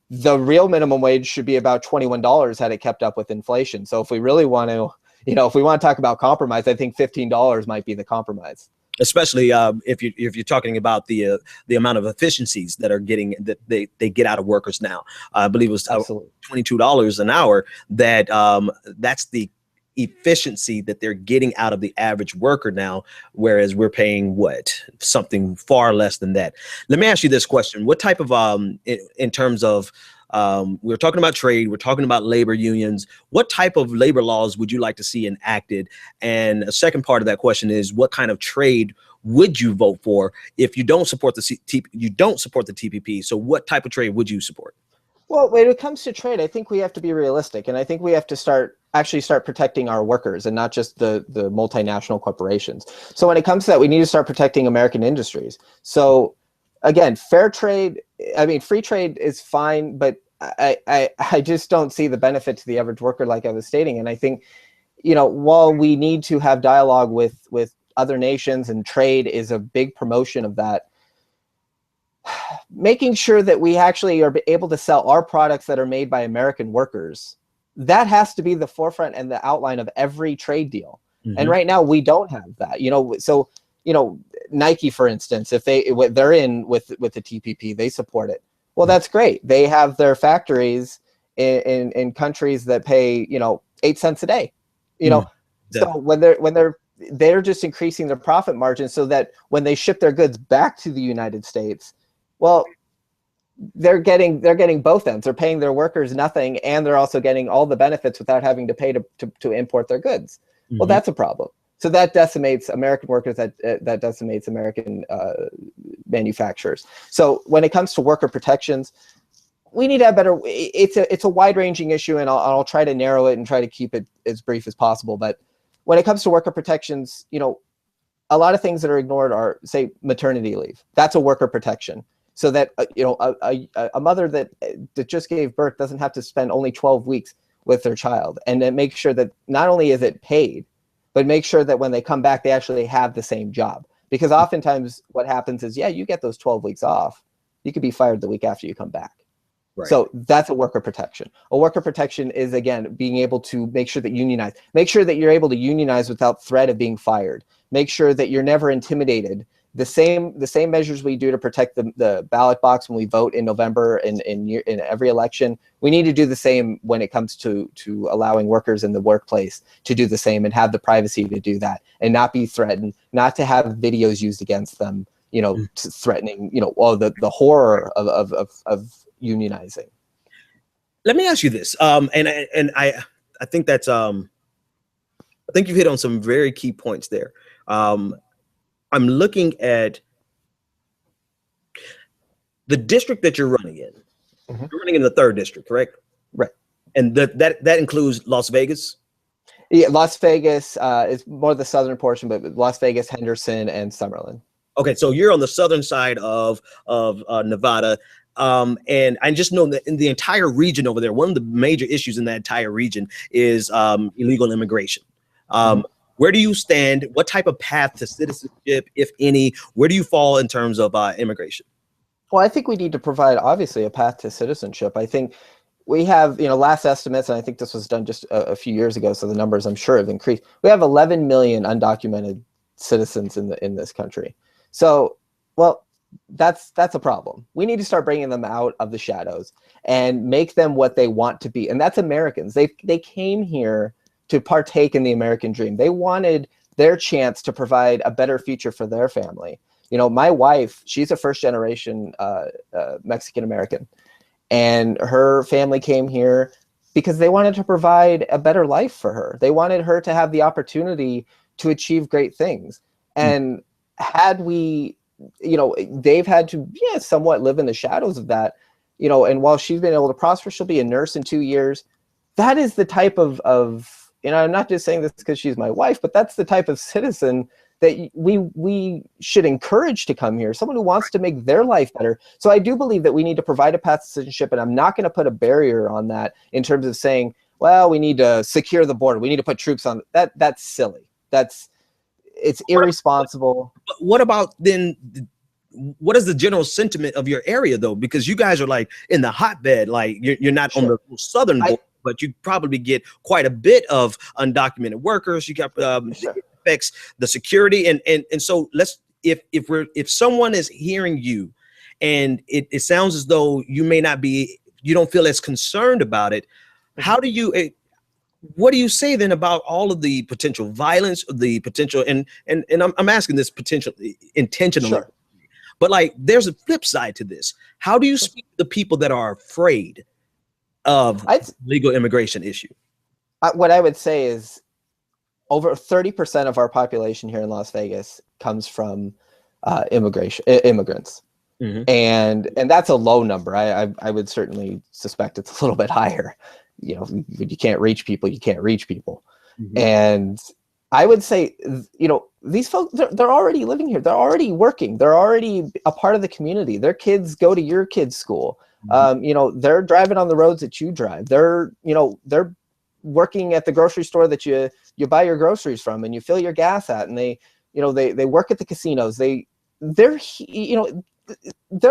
[SPEAKER 4] the real minimum wage should be about $21 had it kept up with inflation. So if we really want to, if we want to talk about compromise, I think $15 might be the compromise.
[SPEAKER 1] Especially if you're talking about the amount of efficiencies that they get out of workers now. I believe it was $22 an hour. That's the efficiency that they're getting out of the average worker now, whereas we're paying something far less than that. Let me ask you this question: what type of in terms of we're talking about trade, we're talking about labor unions, what type of labor laws would you like to see enacted? And a second part of that question is, what kind of trade would you vote for if you don't support the TPP? So what type of trade would you support?
[SPEAKER 4] Well, when it comes to trade, I think we have to be realistic, and I think we have to start protecting our workers and not just the multinational corporations. So when it comes to that, we need to start protecting American industries. So again, free trade is fine, but I just don't see the benefit to the average worker, like I was stating. And I think, while we need to have dialogue with other nations, and trade is a big promotion of that, making sure that we actually are able to sell our products that are made by American workers, that has to be the forefront and the outline of every trade deal. And right now we don't have that. So Nike, for instance, if they're in with the TPP, they support it. Well, that's great. They have their factories in countries that pay 8 cents a day. So when they're just increasing their profit margin so that when they ship their goods back to the United States, well, they're getting both ends. They're paying their workers nothing, and they're also getting all the benefits without having to pay to import their goods. Well, that's a problem. So that decimates American workers. That decimates American manufacturers. So when it comes to worker protections, we need to have better. It's a wide-ranging issue, and I'll try to narrow it and try to keep it as brief as possible. But when it comes to worker protections, a lot of things that are ignored are, say, maternity leave. That's a worker protection. So that a mother that just gave birth doesn't have to spend only 12 weeks with their child, and then make sure that not only is it paid, but make sure that when they come back, they actually have the same job. Because oftentimes what happens is, you get those 12 weeks off, you could be fired the week after you come back. Right. So that's a worker protection. A worker protection is, again, being able to make sure that make sure that you're able to unionize without threat of being fired. Make sure that you're never intimidated the same measures we do to protect the ballot box when we vote in November in every election. We need to do the same when it comes to allowing workers in the workplace to do the same and have the privacy to do that and not be threatened, not to have videos used against them, threatening, all the horror of unionizing.
[SPEAKER 1] Let me ask you this, and I think that's I think you've hit on some very key points there. I'm looking at the district that you're running in. Mm-hmm. You're running in the 3rd district, correct?
[SPEAKER 4] Right.
[SPEAKER 1] And that includes Las Vegas?
[SPEAKER 4] Yeah, Las Vegas is more the southern portion, but Las Vegas, Henderson, and Summerlin.
[SPEAKER 1] Okay, so you're on the southern side of Nevada. And I just know that in the entire region over there, one of the major issues in that entire region is illegal immigration. Where do you stand? What type of path to citizenship, if any? Where do you fall in terms of immigration?
[SPEAKER 4] Well, I think we need to provide, obviously, a path to citizenship. I think we have, last estimates, and I think this was done just a few years ago, so the numbers, I'm sure, have increased. We have 11 million undocumented citizens in this country. So, well, that's a problem. We need to start bringing them out of the shadows and make them what they want to be, and that's Americans. They came here to partake in the American dream. They wanted their chance to provide a better future for their family. My wife, she's a first generation Mexican American, and her family came here because they wanted to provide a better life for her. They wanted her to have the opportunity to achieve great things. And had we, they've had to somewhat live in the shadows of that, and while she's been able to prosper, she'll be a nurse in 2 years. That is the type of I'm not just saying this because she's my wife, but that's the type of citizen that we should encourage to come here, someone who wants to make their life better. So I do believe that we need to provide a path to citizenship, and I'm not going to put a barrier on that in terms of saying, well, we need to secure the border, we need to put troops on that. That's silly. It's irresponsible.
[SPEAKER 1] But what about then? What is the general sentiment of your area, though? Because you guys are like in the hotbed, like you're not on the southern border, but you probably get quite a bit of undocumented workers. You got it affects the security, and so if someone is hearing you, and it sounds as though you don't feel as concerned about it. How do you? What do you say then about all of the potential violence, the potential, and I'm asking this potentially intentionally, sure. But like there's a flip side to this. How do you speak to the people that are afraid of legal immigration issue?
[SPEAKER 4] What I would say is over 30% of our population here in Las Vegas comes from immigrants. Mm-hmm. And that's a low number. I would certainly suspect it's a little bit higher. You can't reach people, you can't reach people. Mm-hmm. And I would say, these folks, they're already living here. They're already working. They're already a part of the community. Their kids go to your kids' school. Mm-hmm. They're driving on the roads that you drive. They're working at the grocery store that you buy your groceries from and you fill your gas at, and they work at the casinos. They're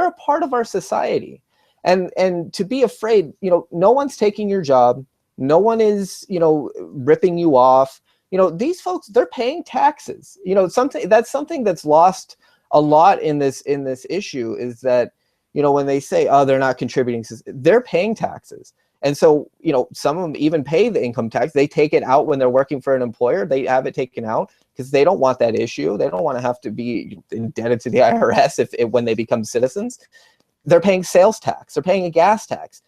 [SPEAKER 4] a part of our society. And to be afraid, no one's taking your job. No one is, ripping you off. These folks, they're paying taxes. Something that's lost a lot in this issue is that, when they say, oh, they're not contributing, they're paying taxes. And so, some of them even pay the income tax. They take it out when they're working for an employer. They have it taken out because they don't want that issue. They don't want to have to be indebted to the IRS when they become citizens. They're paying sales tax. They're paying a gas tax.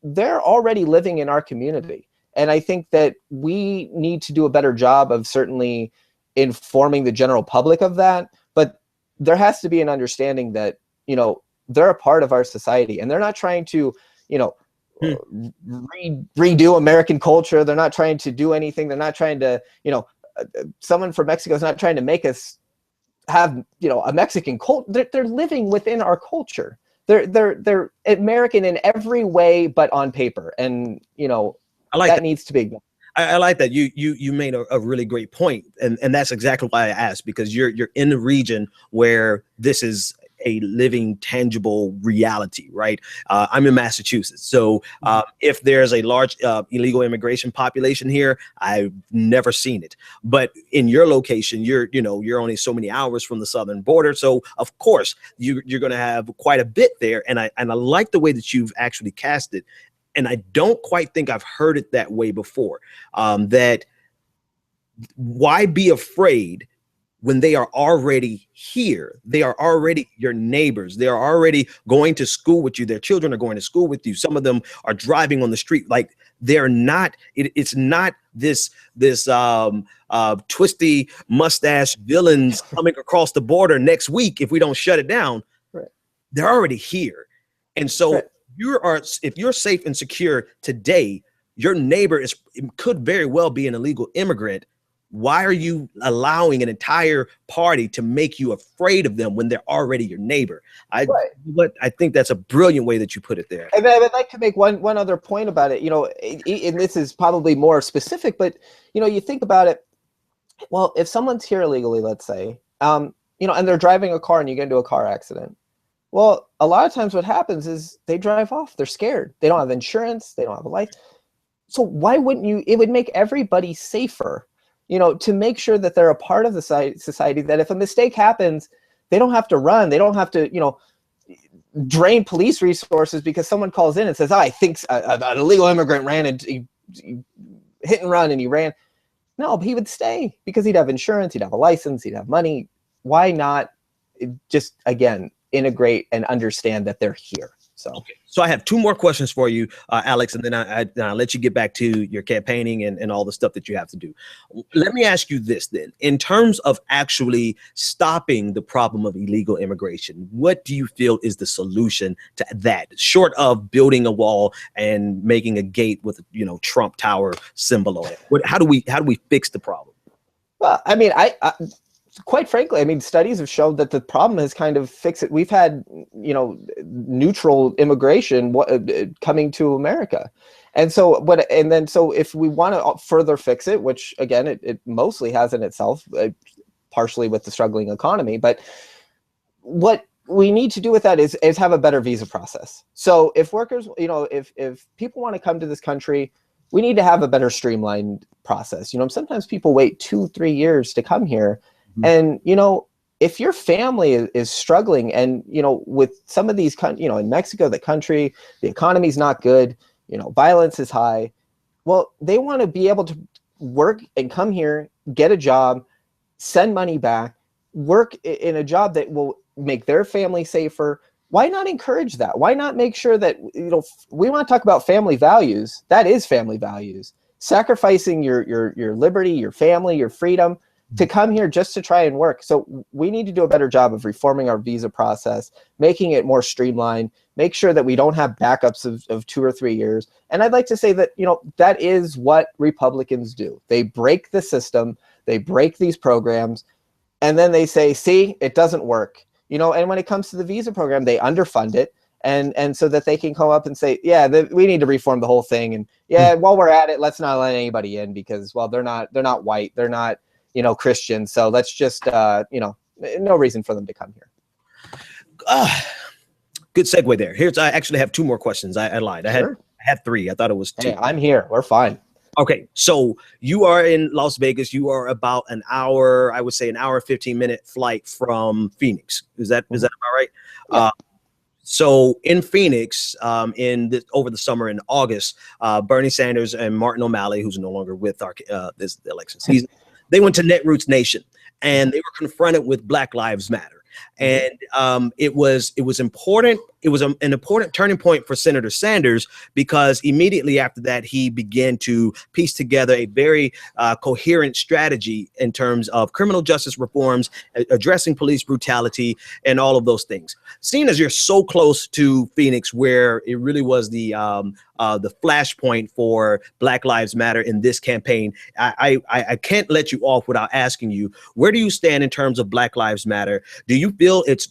[SPEAKER 4] They're already living in our community. And I think that we need to do a better job of certainly informing the general public of that. But there has to be an understanding that, they're a part of our society, and they're not trying to, redo American culture. They're not trying to do anything. They're not trying to, someone from Mexico is not trying to make us have, a Mexican culture. They're living within our culture. They're American in every way, but on paper. And, I like that needs to be.
[SPEAKER 1] I like that. You made a really great point. And that's exactly why I asked, because you're in the region where this is a living, tangible reality, right? I'm in Massachusetts. So if there's a large illegal immigration population here, I've never seen it. But in your location, you're only so many hours from the southern border. So of course you're going to have quite a bit there. And I like the way that you've actually cast it. And I don't quite think I've heard it that way before. That why be afraid when they are already here? They are already your neighbors. They are already going to school with you. Their children are going to school with you. Some of them are driving on the street. Like, they're not, it's not this twisty mustache villains coming across the border next week if we don't shut it down.
[SPEAKER 4] Right.
[SPEAKER 1] They're already here. And so
[SPEAKER 4] right.
[SPEAKER 1] if you're safe and secure today, your neighbor could very well be an illegal immigrant. Why are you allowing an entire party to make you afraid of them when they're already your neighbor? I think that's a brilliant way that you put it there.
[SPEAKER 4] And I'd like to make one other point about it. And this is probably more specific, but you think about it. Well, if someone's here illegally, let's say, and they're driving a car and you get into a car accident. Well, a lot of times what happens is they drive off. They're scared. They don't have insurance. They don't have a license. So why wouldn't you? It would make everybody safer, to make sure that they're a part of the society, that if a mistake happens, they don't have to run. They don't have to, drain police resources because someone calls in and says, I think an illegal immigrant ran and he hit and run and he ran. No, he would stay because he'd have insurance, he'd have a license, he'd have money. Why not just, again, integrate and understand that they're here?
[SPEAKER 1] So I have two more questions for you, Alex, and then I'll let you get back to your campaigning and all the stuff that you have to do. Let me ask you this then. In terms of actually stopping the problem of illegal immigration, what do you feel is the solution to that, short of building a wall and making a gate with Trump Tower symbol on it? How do we fix the problem?
[SPEAKER 4] Well, I mean, quite frankly, studies have shown that the problem has kind of fixed it. We've had, neutral immigration coming to America. And so, so if we want to further fix it, which again, it mostly has in itself, partially with the struggling economy, but what we need to do with that is have a better visa process. So if workers, if people want to come to this country, we need to have a better streamlined process. Sometimes people wait 2-3 years to come here. And, if your family is struggling and, with some of these, in Mexico, the economy is not good, violence is high. Well, they want to be able to work and come here, get a job, send money back, work in a job that will make their family safer. Why not encourage that? Why not make sure that, we want to talk about family values. That is family values. Sacrificing your liberty, your family, your freedom, to come here just to try and work. So we need to do a better job of reforming our visa process, making it more streamlined, make sure that we don't have backups of 2 or 3 years. And I'd like to say that, that is what Republicans do. They break the system, they break these programs, and then they say, see, it doesn't work. And when it comes to the visa program, they underfund it. And so that they can come up and say, yeah, we need to reform the whole thing. And yeah, while we're at it, let's not let anybody in because, well, they're not white, they're not, Christian. So let's just, no reason for them to come here.
[SPEAKER 1] Good segue there. I actually have 2 more questions. I lied.
[SPEAKER 4] Sure.
[SPEAKER 1] I had 3. I thought it was 2.
[SPEAKER 4] Hey, I'm here. We're fine.
[SPEAKER 1] Okay. So you are in Las Vegas. You are about an hour, I would say an hour, 15-minute flight from Phoenix. Is that about right? Yeah. So in Phoenix, over the summer in August, Bernie Sanders and Martin O'Malley, who's no longer with this election season, they went to Netroots Nation and they were confronted with Black Lives Matter. And it was important. It was an important turning point for Senator Sanders because immediately after that, he began to piece together a very coherent strategy in terms of criminal justice reforms, addressing police brutality, and all of those things. Seeing as you're so close to Phoenix, where it really was the flashpoint for Black Lives Matter in this campaign, I can't let you off without asking you, where do you stand in terms of Black Lives Matter? Do you feel it's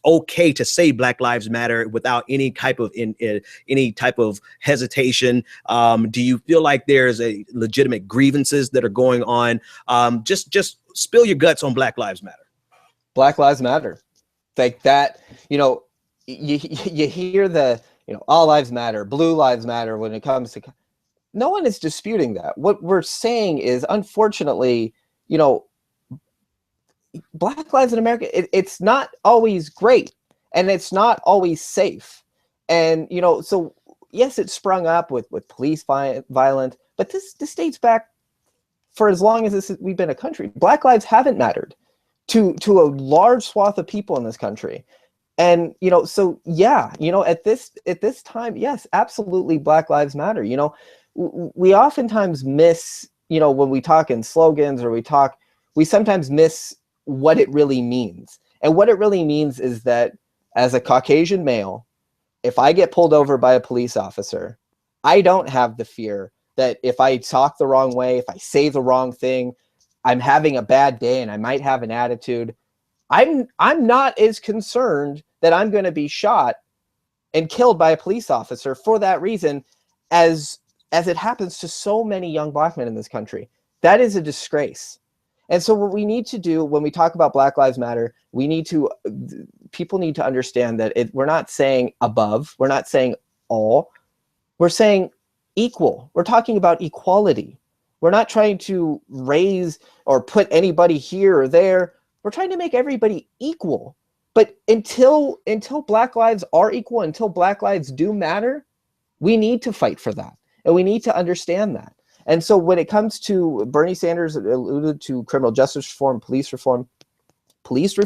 [SPEAKER 1] okay to say Black Lives Matter without any type of hesitation? Do you feel like there's a legitimate grievances that are going on? Just spill your guts on Black Lives Matter.
[SPEAKER 4] Black Lives Matter. like that, you hear the, all lives matter, blue lives matter when it comes to, no one is disputing that. What we're saying is, unfortunately, Black lives in America, it's not always great, and it's not always safe. And, so yes, it sprung up with police violence, but this dates back for as long as we've been a country. Black lives haven't mattered to a large swath of people in this country. And, so yeah, at this time, yes, absolutely, Black lives matter. We oftentimes miss, when we talk in slogans, or we sometimes miss what it really means. And what it really means is that, as a Caucasian male, if I get pulled over by a police officer, I don't have the fear that if I talk the wrong way, if I say the wrong thing, I'm having a bad day and I might have an attitude. I'm not as concerned that I'm going to be shot and killed by a police officer for that reason, as it happens to so many young Black men in this country. That is a disgrace. And so what we need to do when we talk about Black Lives Matter, people need to understand that we're not saying above, we're not saying all, we're saying equal. We're talking about equality. We're not trying to raise or put anybody here or there. We're trying to make everybody equal. But until Black lives are equal, until Black lives do matter, we need to fight for that. And we need to understand that. And so when it comes to, Bernie Sanders alluded to criminal justice reform, police reform, police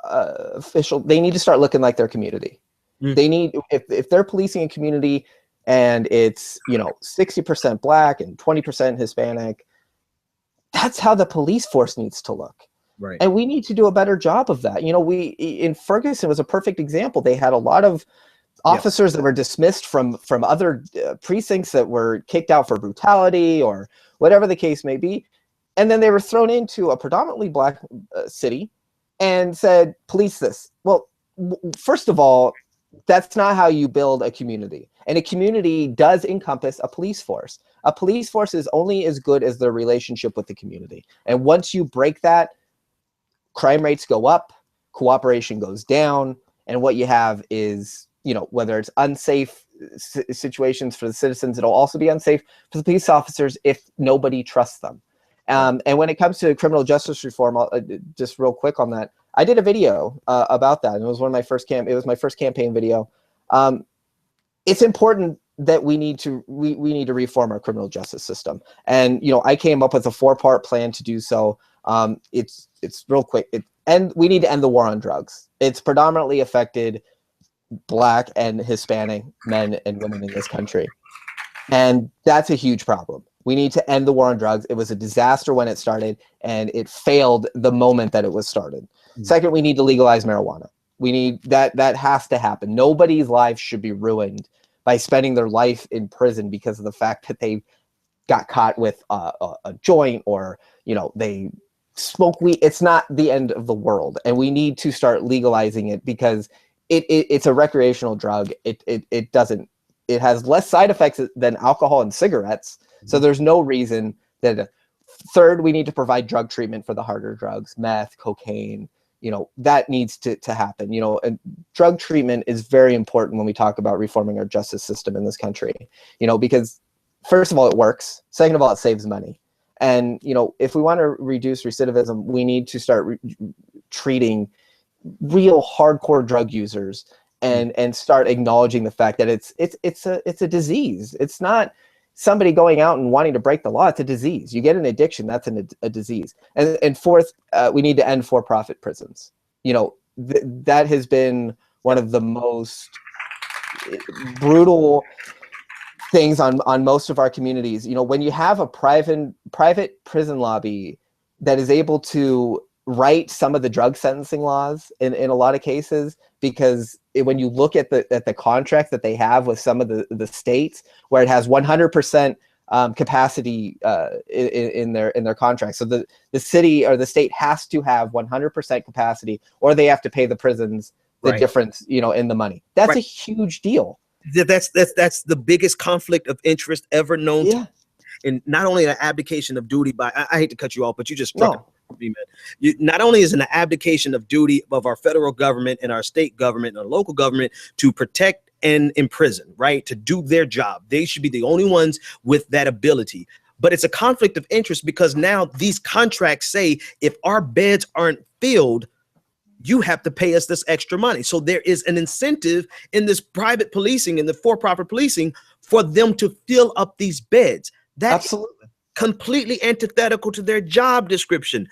[SPEAKER 4] official, they need to start looking like their community. They need, if they're policing a community and it's, 60% Black and 20% Hispanic, that's how the police force needs to look.
[SPEAKER 1] Right.
[SPEAKER 4] And we need to do a better job of that. In Ferguson was a perfect example. They had a lot of officers that were dismissed from other precincts that were kicked out for brutality or whatever the case may be. And then they were thrown into a predominantly Black city and said, police this. Well, first of all, that's not how you build a community. And a community does encompass a police force. A police force is only as good as their relationship with the community. And once you break that, crime rates go up, cooperation goes down, and what you have is, whether it's unsafe situations for the citizens, it'll also be unsafe for the police officers if nobody trusts them. And when it comes to criminal justice reform, just real quick on that, I did a video about that, and it was my first campaign video. It's important that we need to reform our criminal justice system, and I came up with a 4-part plan to do so. It's real quick, and we need to end the war on drugs. It's predominantly affected Black and Hispanic men and women in this country, and that's a huge problem. We need to end the war on drugs. It was a disaster when it started, and it failed the moment that it was started. Second, we need to legalize marijuana. We need that has to happen. Nobody's life should be ruined by spending their life in prison because of the fact that they got caught with a joint, or they smoke weed. It's not the end of the world, and we need to start legalizing it because it's a recreational drug. It has less side effects than alcohol and cigarettes. So there's no reason that. Third, we need to provide drug treatment for the harder drugs, meth, cocaine. That needs to happen. And drug treatment is very important when we talk about reforming our justice system in this country. Because first of all, it works. Second of all, it saves money. And if we want to reduce recidivism, we need to start treating real hardcore drug users and start acknowledging the fact that it's a disease. It's not somebody going out and wanting to break the law. It's a disease. You get an addiction, that's a disease. And fourth, we need to end for-profit prisons. That has been one of the most brutal things on most of our communities. When you have a private prison lobby that is able to write some of the drug sentencing laws in a lot of cases, because when you look at the contracts that they have with some of the states, where it has 100% capacity in their contracts, so the city or the state has to have 100% capacity, or they have to pay the prisons the difference, in the money. That's a huge deal.
[SPEAKER 1] That's the biggest conflict of interest ever known. And not only an abdication of duty by, I hate to cut you off, but you just struck Not only is it an abdication of duty of our federal government and our state government and our local government to protect and imprison, right? To do their job. They should be the only ones with that ability. But it's a conflict of interest because now these contracts say if our beds aren't filled, you have to pay us this extra money. So there is an incentive in this private policing and the for-profit policing for them to fill up these beds. That's absolutely completely antithetical to their job description.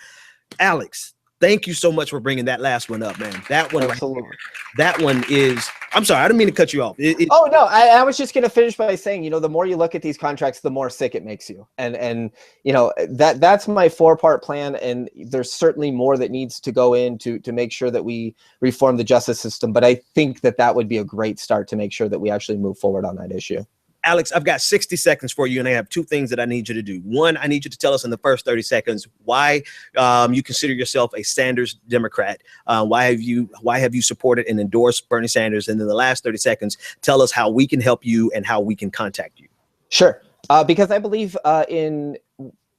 [SPEAKER 1] Alex, thank you so much for bringing that last one up, man. That one, absolutely. Right, that one is, I'm sorry, I didn't mean to cut you off.
[SPEAKER 4] Oh, no, I was just going to finish by saying, the more you look at these contracts, the more sick it makes you. And that's my 4-part plan. And there's certainly more that needs to go in to make sure that we reform the justice system. But I think that would be a great start to make sure that we actually move forward on that issue.
[SPEAKER 1] Alex, I've got 60 seconds for you, and I have 2 things that I need you to do. One, I need you to tell us in the first 30 seconds why you consider yourself a Sanders Democrat. Why have you supported and endorsed Bernie Sanders? And then the last 30 seconds, tell us how we can help you and how we can contact you.
[SPEAKER 4] Sure. Because I believe in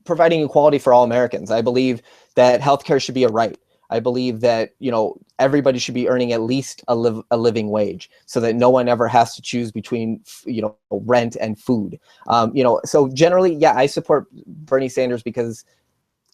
[SPEAKER 4] providing equality for all Americans. I believe that healthcare should be a right. I believe that, everybody should be earning at least a living wage so that no one ever has to choose between, rent and food. So generally, yeah, I support Bernie Sanders because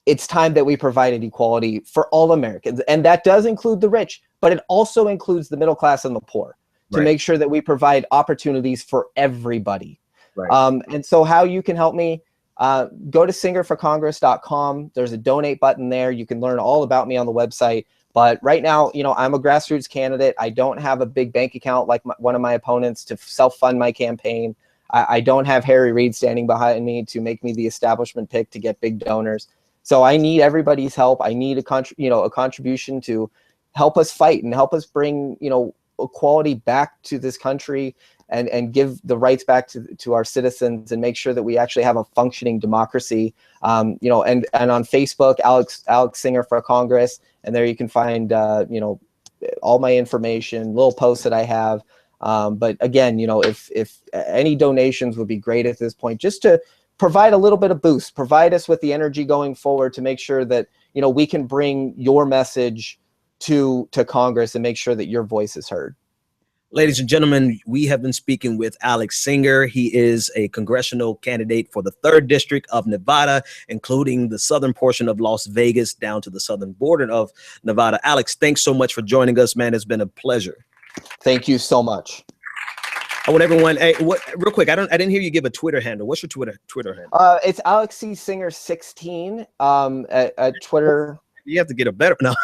[SPEAKER 4] it's time that we provided equality for all Americans. And that does include the rich, but it also includes the middle class and the poor to make sure that we provide opportunities for everybody. Right. And so how you can help me, go to singerforcongress.com. There's a donate button there. You can learn all about me on the website. But right now, I'm a grassroots candidate. I don't have a big bank account like one of my opponents to self-fund my campaign. I don't have Harry Reid standing behind me to make me the establishment pick to get big donors. So I need everybody's help. I need a contribution to help us fight and help us bring, equality back to this country and give the rights back to our citizens and make sure that we actually have a functioning democracy. And on Facebook, Alex Singer for Congress, and there you can find all my information, little posts that I have. But again, if any donations would be great at this point, just to provide a little bit of boost, provide us with the energy going forward to make sure that we can bring your message to Congress and make sure that your voice is heard.
[SPEAKER 1] Ladies and gentlemen, we have been speaking with Alex Singer. He is a congressional candidate for the 3rd District of Nevada, including the southern portion of Las Vegas down to the southern border of Nevada. Alex, thanks so much for joining us, man. It's been a pleasure.
[SPEAKER 4] Thank you so much.
[SPEAKER 1] I want everyone, real quick, I didn't hear you give a Twitter handle. What's your Twitter handle?
[SPEAKER 4] It's Alex C. Singer 16 at Twitter.
[SPEAKER 1] You have to get a better no.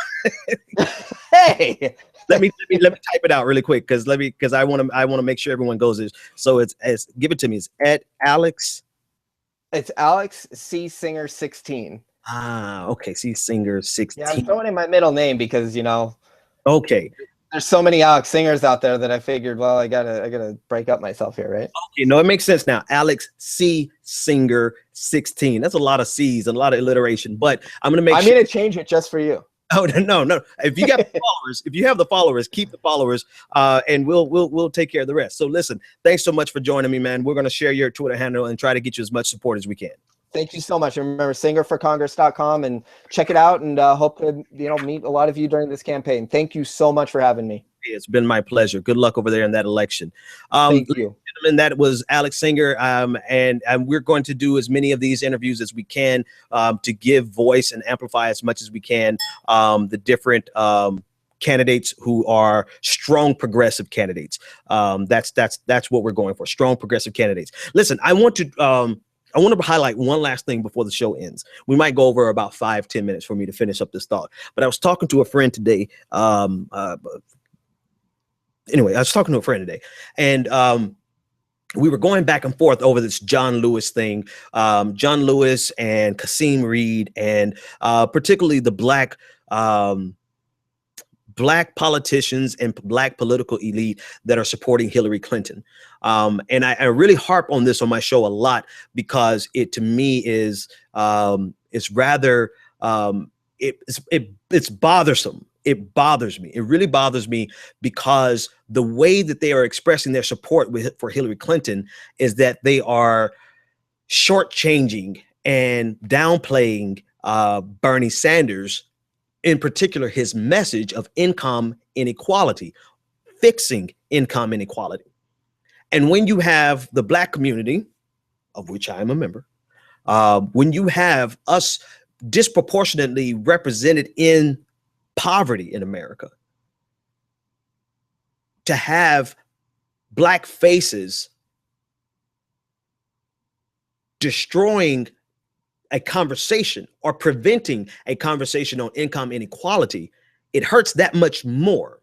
[SPEAKER 4] Hey.
[SPEAKER 1] Let me type it out really quick because I want to make sure everyone goes there. So it's give it to me. It's at Alex.
[SPEAKER 4] It's Alex C. Singer 16.
[SPEAKER 1] Ah, okay. C. Singer 16.
[SPEAKER 4] Yeah, I'm throwing in my middle name because
[SPEAKER 1] Okay.
[SPEAKER 4] There's so many Alex Singers out there that I figured, well, I gotta break up myself here, right?
[SPEAKER 1] Okay, no, it makes sense now. Alex C. Singer 16. That's a lot of C's, a lot of alliteration. But I'm gonna
[SPEAKER 4] change it just for you.
[SPEAKER 1] Oh no! If you got followers, if you have the followers, keep the followers, and we'll take care of the rest. So listen, thanks so much for joining me, man. We're gonna share your Twitter handle and try to get you as much support as we can.
[SPEAKER 4] Thank you so much. And remember, singerforcongress.com and check it out. And hope to meet a lot of you during this campaign. Thank you so much for having me.
[SPEAKER 1] It's been my pleasure. Good luck over there in that election.
[SPEAKER 4] Thank you.
[SPEAKER 1] Gentlemen, that was Alex Singer, and we're going to do as many of these interviews as we can to give voice and amplify as much as we can the different candidates who are strong progressive candidates. That's what we're going for. Strong progressive candidates. Listen, I want to highlight one last thing before the show ends. We might go over about 5-10 minutes for me to finish up this thought. But I was talking to a friend today. Anyway, I was talking to a friend today, and we were going back and forth over this John Lewis thing. John Lewis and Kasim Reed, and particularly the black politicians and black political elite that are supporting Hillary Clinton. And I really harp on this on my show a lot because it to me is rather it's bothersome. It bothers me. It really bothers me because the way that they are expressing their support for Hillary Clinton is that they are shortchanging and downplaying Bernie Sanders, in particular, his message of income inequality, fixing income inequality. And when you have the Black community, of which I am a member, when you have us disproportionately represented in poverty in America, to have Black faces destroying a conversation or preventing a conversation on income inequality, it hurts that much more.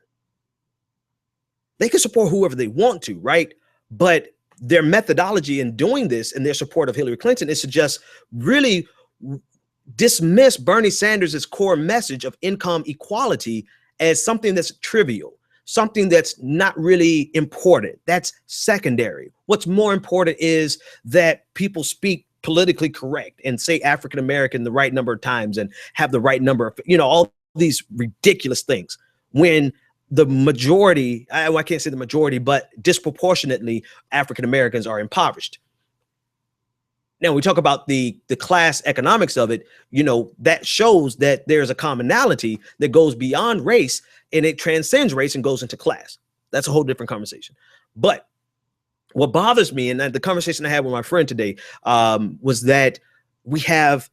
[SPEAKER 1] They can support whoever they want to, right? But their methodology in doing this and their support of Hillary Clinton is to just really dismiss Bernie Sanders' core message of income equality as something that's trivial, something that's not really important. That's secondary. What's more important is that people speak politically correct and say African American the right number of times and have the right number of, all these ridiculous things, when the majority, I can't say the majority, but disproportionately African Americans are impoverished. Now we talk about the class economics of it, that shows that there's a commonality that goes beyond race and it transcends race and goes into class. That's a whole different conversation. But what bothers me, and the conversation I had with my friend today, was that we have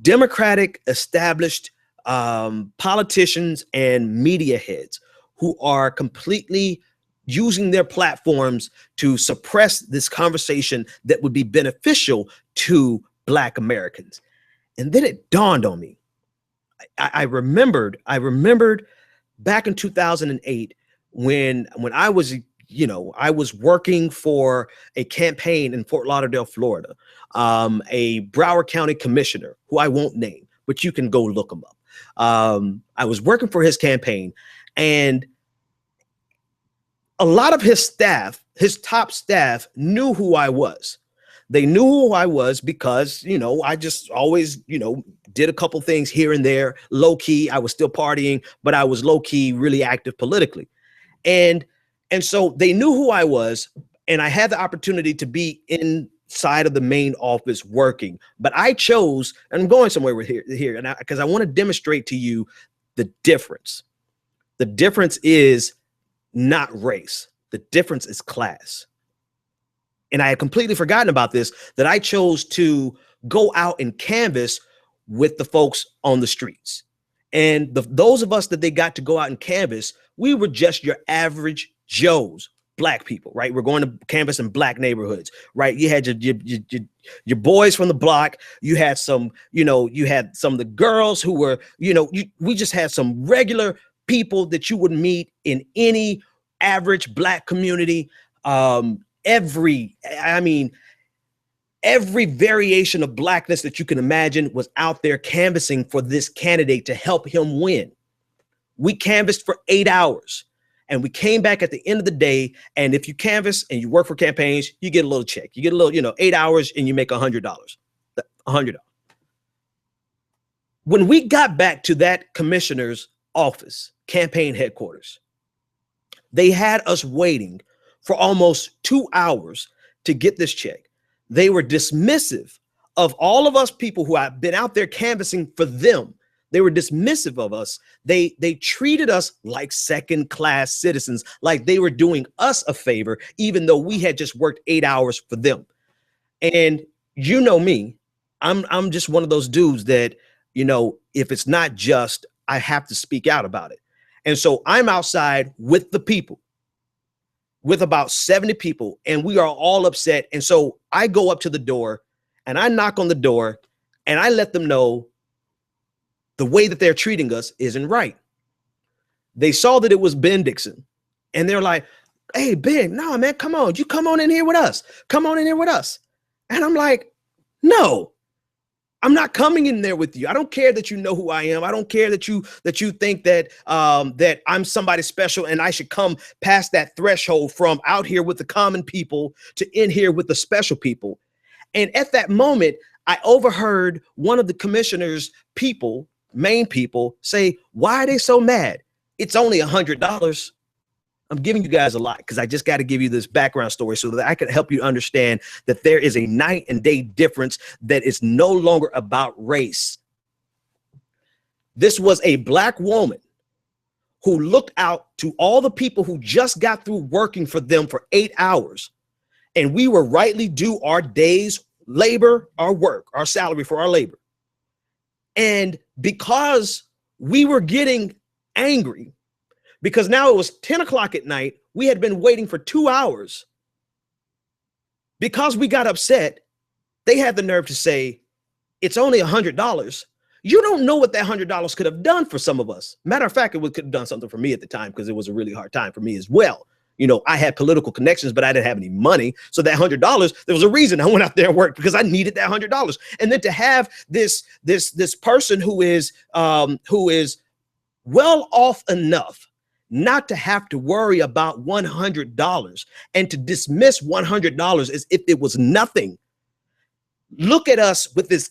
[SPEAKER 1] Democratic established politicians and media heads who are completely using their platforms to suppress this conversation that would be beneficial to Black Americans. And then it dawned on me. I remembered back in 2008 when I was I was working for a campaign in Fort Lauderdale, Florida, a Broward County commissioner who I won't name, but you can go look him up. I was working for his campaign, and a lot of his staff, his top staff, knew who I was. They knew who I was because, I just always, did a couple things here and there, low key. I was still partying, but I was low key, really active politically. And so they knew who I was, and I had the opportunity to be inside of the main office working. But I chose, and I'm going somewhere with here, and because I want to demonstrate to you the difference. The difference is not race. The difference is class. And I had completely forgotten about this, that I chose to go out and canvass with the folks on the streets. And those of us that they got to go out and canvass, we were just your average Joes, Black people, right? We're going to canvass in Black neighborhoods, right? You had your boys from the block. You had some, you had some of the girls who were, we just had some regular people that you would meet in any average Black community. Every variation of Blackness that you can imagine was out there canvassing for this candidate to help him win. We canvassed for 8 hours, and we came back at the end of the day. And if you canvass and you work for campaigns, you get a little check. You get a little, 8 hours and you make $100. $100. When we got back to that commissioner's office, campaign headquarters, they had us waiting for almost 2 hours to get this check. They were dismissive of all of us people who had been out there canvassing for them. They were dismissive of us. They treated us like second-class citizens, like they were doing us a favor, even though we had just worked 8 hours for them. And you know me, I'm just one of those dudes that, if it's not just, I have to speak out about it. And so I'm outside with the people, with about 70 people, and we are all upset. And so I go up to the door and I knock on the door and I let them know the way that they're treating us isn't right. They saw that it was Ben Dixon, and they're like, "Hey, Ben, no, man, come on. You come on in here with us. Come on in here with us." And I'm like, "No, I'm not coming in there with you. I don't care that you know who I am. I don't care that you think that that I'm somebody special and I should come past that threshold from out here with the common people to in here with the special people." And at that moment, I overheard one of the commissioner's people, main people, say, "Why are they so mad? It's only $100. I'm giving you guys a lot because I just got to give you this background story so that I can help you understand that there is a night and day difference, that is no longer about race. This was a black woman who looked out to all the people who just got through working for them for 8 hours, and we were rightly due our day's labor, our work, our salary for our labor. And because we were getting angry, because now it was 10 o'clock at night, we had been waiting for 2 hours. Because we got upset, they had the nerve to say, it's only $100. You don't know what that $100 could have done for some of us. Matter of fact, it could have done something for me at the time, because it was a really hard time for me as well. You know, I had political connections, but I didn't have any money. So that $100, there was a reason I went out there and worked, because I needed that $100. And then to have this person who is well off enough not to have to worry about $100 and to dismiss $100 as if it was nothing. Look at us with this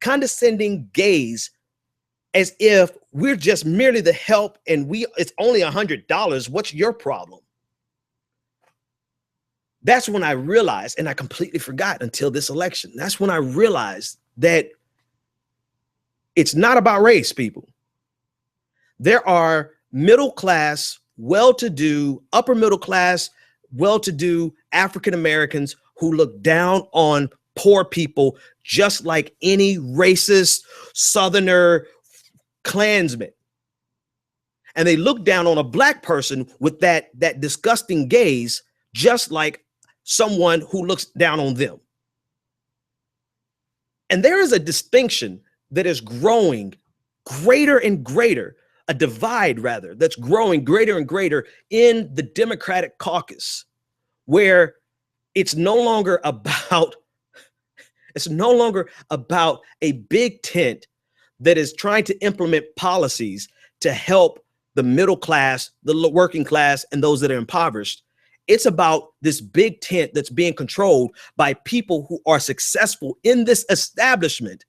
[SPEAKER 1] condescending gaze, as if we're just merely the help and it's only $100. What's your problem? That's when I realized, and I completely forgot until this election. That's when I realized that it's not about race, people. There are middle class, well-to-do, upper middle class, well-to-do African Americans who look down on poor people just like any racist Southerner Klansman. And they look down on a black person with that disgusting gaze, just like someone who looks down on them. And there is a distinction that is growing greater and greater, a divide rather, that's growing greater and greater in the Democratic caucus, where it's no longer about a big tent that is trying to implement policies to help the middle class, the working class, and those that are impoverished. It's about this big tent that's being controlled by people who are successful in this establishment,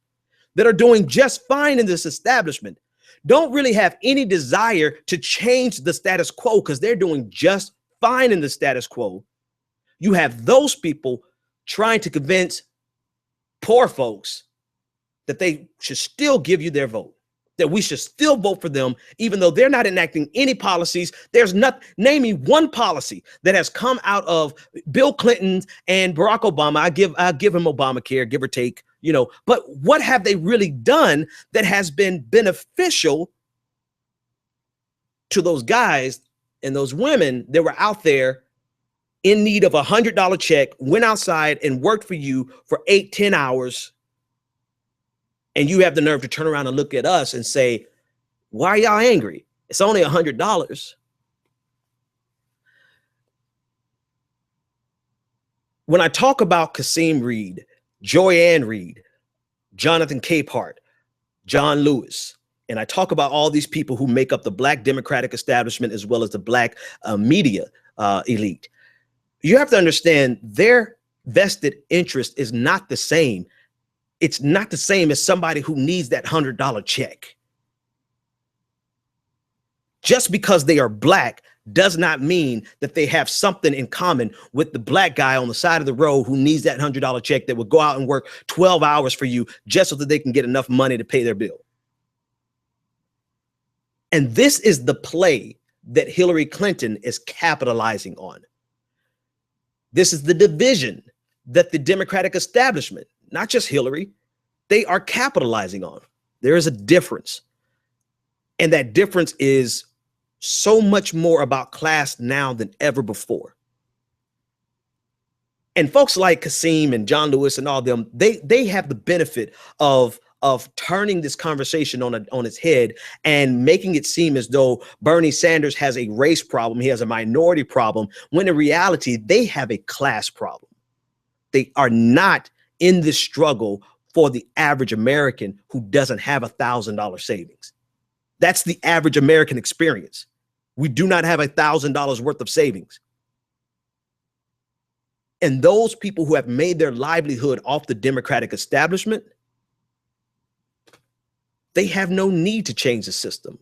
[SPEAKER 1] that are doing just fine in this establishment, don't really have any desire to change the status quo because they're doing just fine in the status quo. You have those people trying to convince poor folks that they should still give you their vote, that we should still vote for them, even though they're not enacting any policies. There's not, name me one policy that has come out of Bill Clinton and Barack Obama. I give him Obamacare, give or take, you know, but what have they really done that has been beneficial to those guys and those women that were out there in need of $100 check, went outside and worked for you for 8-10 hours, and you have the nerve to turn around and look at us and say, why are y'all angry? It's only $100. When I talk about Kasim Reed, Joyanne Reed, Jonathan Capehart, John Lewis, and I talk about all these people who make up the Black Democratic establishment as well as the Black media elite, you have to understand their vested interest is not the same. It's not the same as somebody who needs that $100 check. Just because they are Black does not mean that they have something in common with the Black guy on the side of the road who needs that $100 check, that would go out and work 12 hours for you just so that they can get enough money to pay their bill. And this is the play that Hillary Clinton is capitalizing on. This is the division that the Democratic establishment, not just Hillary, they are capitalizing on. There is a difference. And that difference is so much more about class now than ever before. And folks like Kasim and John Lewis and all them, they have the benefit of turning this conversation on its head and making it seem as though Bernie Sanders has a race problem, he has a minority problem, when in reality, they have a class problem. They are not in this struggle for the average American who doesn't have $1,000 savings. That's the average American experience. We do not have $1,000 worth of savings. And those people who have made their livelihood off the Democratic establishment, they have no need to change the system.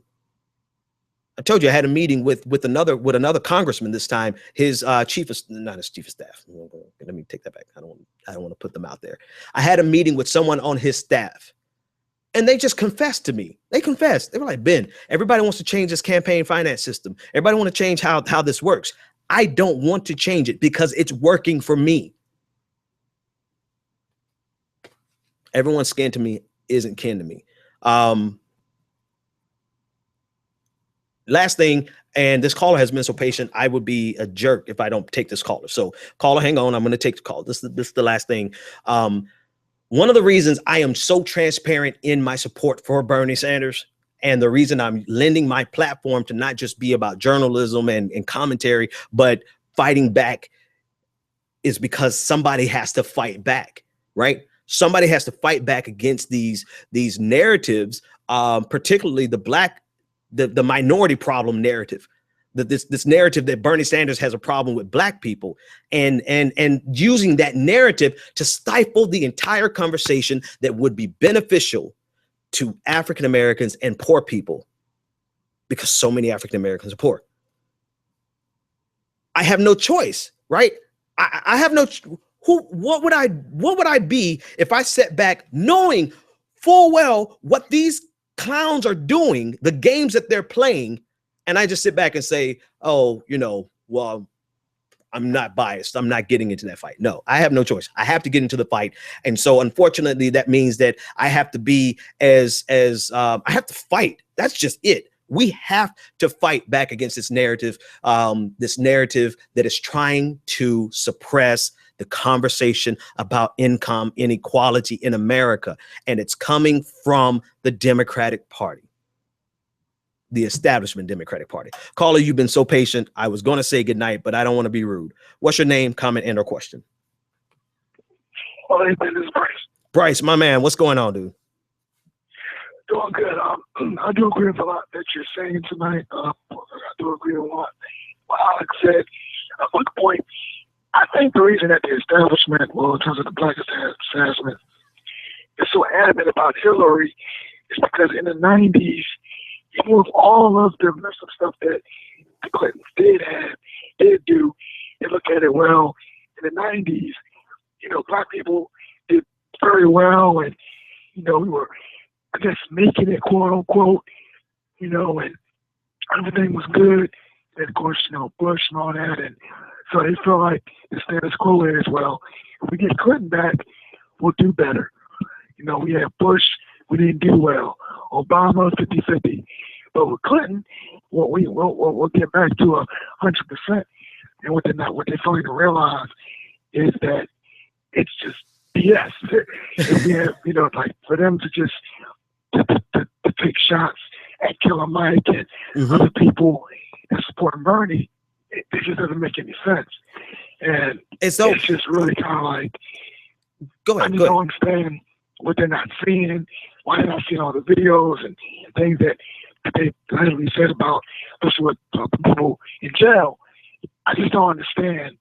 [SPEAKER 1] I told you I had a meeting with another congressman this time. His chief of staff. Let me take that back. I don't want to put them out there. I had a meeting with someone on his staff, And they just confessed to me. They confessed. They were like, Ben, everybody wants to change this campaign finance system. Everybody want to change how this works. I don't want to change it because it's working for me. Everyone's skin to me isn't kin to me. Last thing, and this caller has been so patient, I would be a jerk if I don't take this caller. So caller, hang on, I'm going to take the call. This is the last thing. One of the reasons I am so transparent in my support for Bernie Sanders, and the reason I'm lending my platform to not just be about journalism and commentary, but fighting back, is because somebody has to fight back, right? Somebody has to fight back against these narratives, particularly the minority problem narrative. This narrative that Bernie Sanders has a problem with black people, and using that narrative to stifle the entire conversation that would be beneficial to African Americans and poor people, because so many African Americans are poor. I have no choice, right? I have no. What would I be if I sat back knowing full well what these clowns are doing, the games that they're playing, and I just sit back and say, oh, well, I'm not biased. I'm not getting into that fight. No, I have no choice. I have to get into the fight. And so unfortunately, that means that I have to be I have to fight. That's just it. We have to fight back against this narrative that is trying to suppress the conversation about income inequality in America. And it's coming from the Democratic Party, the establishment Democratic Party. Caller, you've been so patient. I was going to say goodnight, but I don't want to be rude. What's your name, comment, and or question?
[SPEAKER 5] Well, hey, Ben, this is Bryce.
[SPEAKER 1] Bryce, my man, what's going on, dude?
[SPEAKER 5] Doing good. I do agree with a lot that you're saying tonight. I do agree with a lot what Alex said. At one point, I think the reason that the establishment, well, in terms of the black establishment, is so adamant about Hillary is because in the 90s, even with all of the mess of stuff that the Clintons did do, they look at it, well, in the 90s, black people did very well, and, we were, I guess, making it, quote unquote, and everything was good. And of course, Bush and all that, and so they feel like the status quo is, well, if we get Clinton back, we'll do better. We had Bush, we didn't do well. Obama, 50-50. But with Clinton, we'll get back to 100%. And what they're failing to realize is that it's just BS. If we have, like for them to just to take shots at Killer Mike and other people that support Bernie, it just doesn't make any sense. And it's just really kind of like, I just don't understand what they're not seeing, why they're not seeing all the videos and things that they literally said about, especially with people in jail. I just don't understand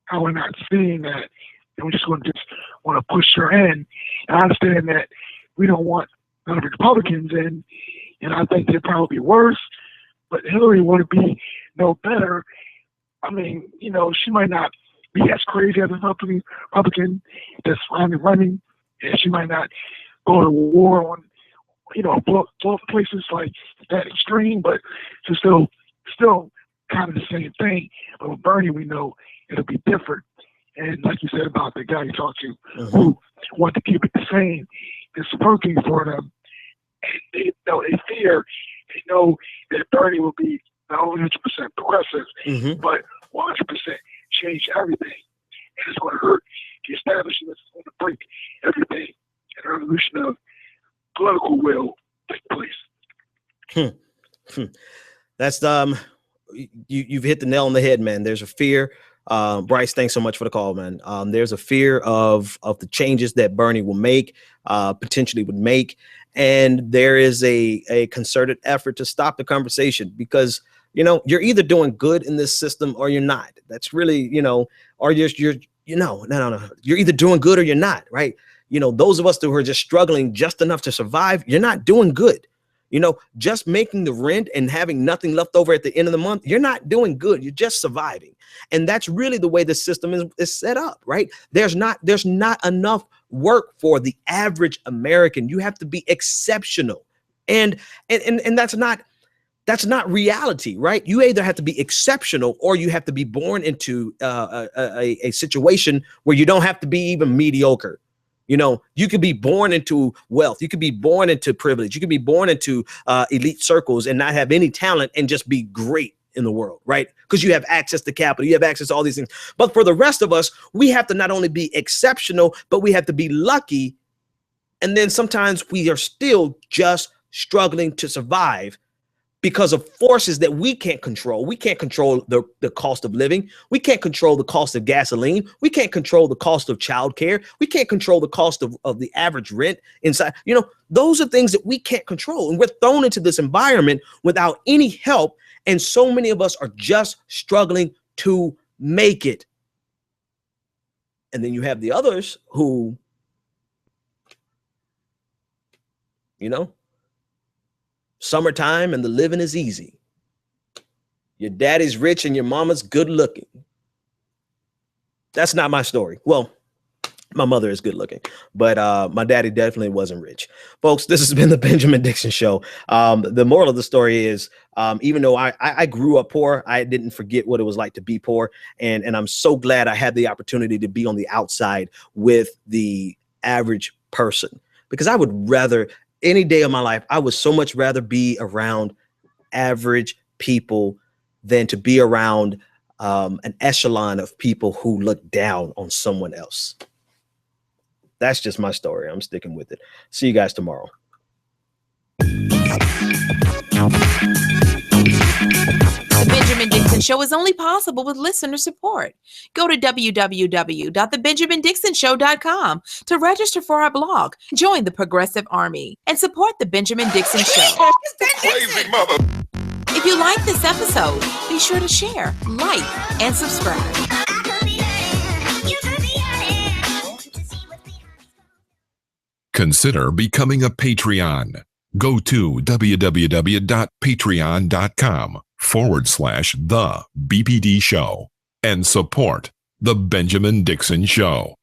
[SPEAKER 5] how we're not seeing that. And we just want to push her in. And I understand that we don't want none of the Republicans in, and I think they'd probably be worse. But Hillary wouldn't be no better. I mean, she might not be as crazy as a Republican that's running, and she might not go to war on, blow up places like that extreme, but it's still kind of the same thing. But with Bernie, we know it'll be different. And like you said about the guy you talked to, who want to keep it the same, it's working for them. And they fear, they know that Bernie will be not only 100% progressive, but 100% change everything. And it's going to hurt the establishment. It's going to break everything. And a revolution of political will take place.
[SPEAKER 1] That's you've hit the nail on the head, man. There's a fear. Bryce, thanks so much for the call, man. There's a fear of the changes that Bernie will make, potentially would make. And there is a concerted effort to stop the conversation because, you're either doing good in this system or you're not. That's really, or you're no. You're either doing good or you're not, right? Those of us who are just struggling just enough to survive, you're not doing good. Just making the rent and having nothing left over at the end of the month, you're not doing good. You're just surviving. And that's really the way the system is set up, right? There's not enough work for the average American. You have to be exceptional. And that's not reality, right? You either have to be exceptional or you have to be born into a situation where you don't have to be even mediocre. You know, you could be born into wealth. You could be born into privilege. You could be born into elite circles and not have any talent and just be great in the world, right? Because you have access to capital, you have access to all these things. But for the rest of us, we have to not only be exceptional, but we have to be lucky. And then sometimes we are still just struggling to survive because of forces that we can't control. We can't control the cost of living. We can't control the cost of gasoline. We can't control the cost of childcare. We can't control the cost of the average rent inside. You know, those are things that we can't control. And we're thrown into this environment without any help. And so many of us are just struggling to make it. And then you have the others who, you know, summertime and the living is easy. Your daddy's rich and your mama's good looking. That's not my story. Well, my mother is good looking, but my daddy definitely wasn't rich. Folks, this has been the Benjamin Dixon Show. The moral of the story is, even though I grew up poor, I didn't forget what it was like to be poor. And I'm so glad I had the opportunity to be on the outside with the average person, because I would rather, any day of my life, I would so much rather be around average people than to be around an echelon of people who look down on someone else. That's just my story. I'm sticking with it. See you guys tomorrow.
[SPEAKER 6] The Benjamin Dixon Show is only possible with listener support. Go to www.thebenjamindixonshow.com to register for our blog, join the Progressive Army, and support the Benjamin Dixon Show.
[SPEAKER 2] Crazy mother.
[SPEAKER 6] If you like this episode, be sure to share, like, and subscribe.
[SPEAKER 2] Consider becoming a Patreon. Go to www.patreon.com/The BPD Show and support The Benjamin Dixon Show.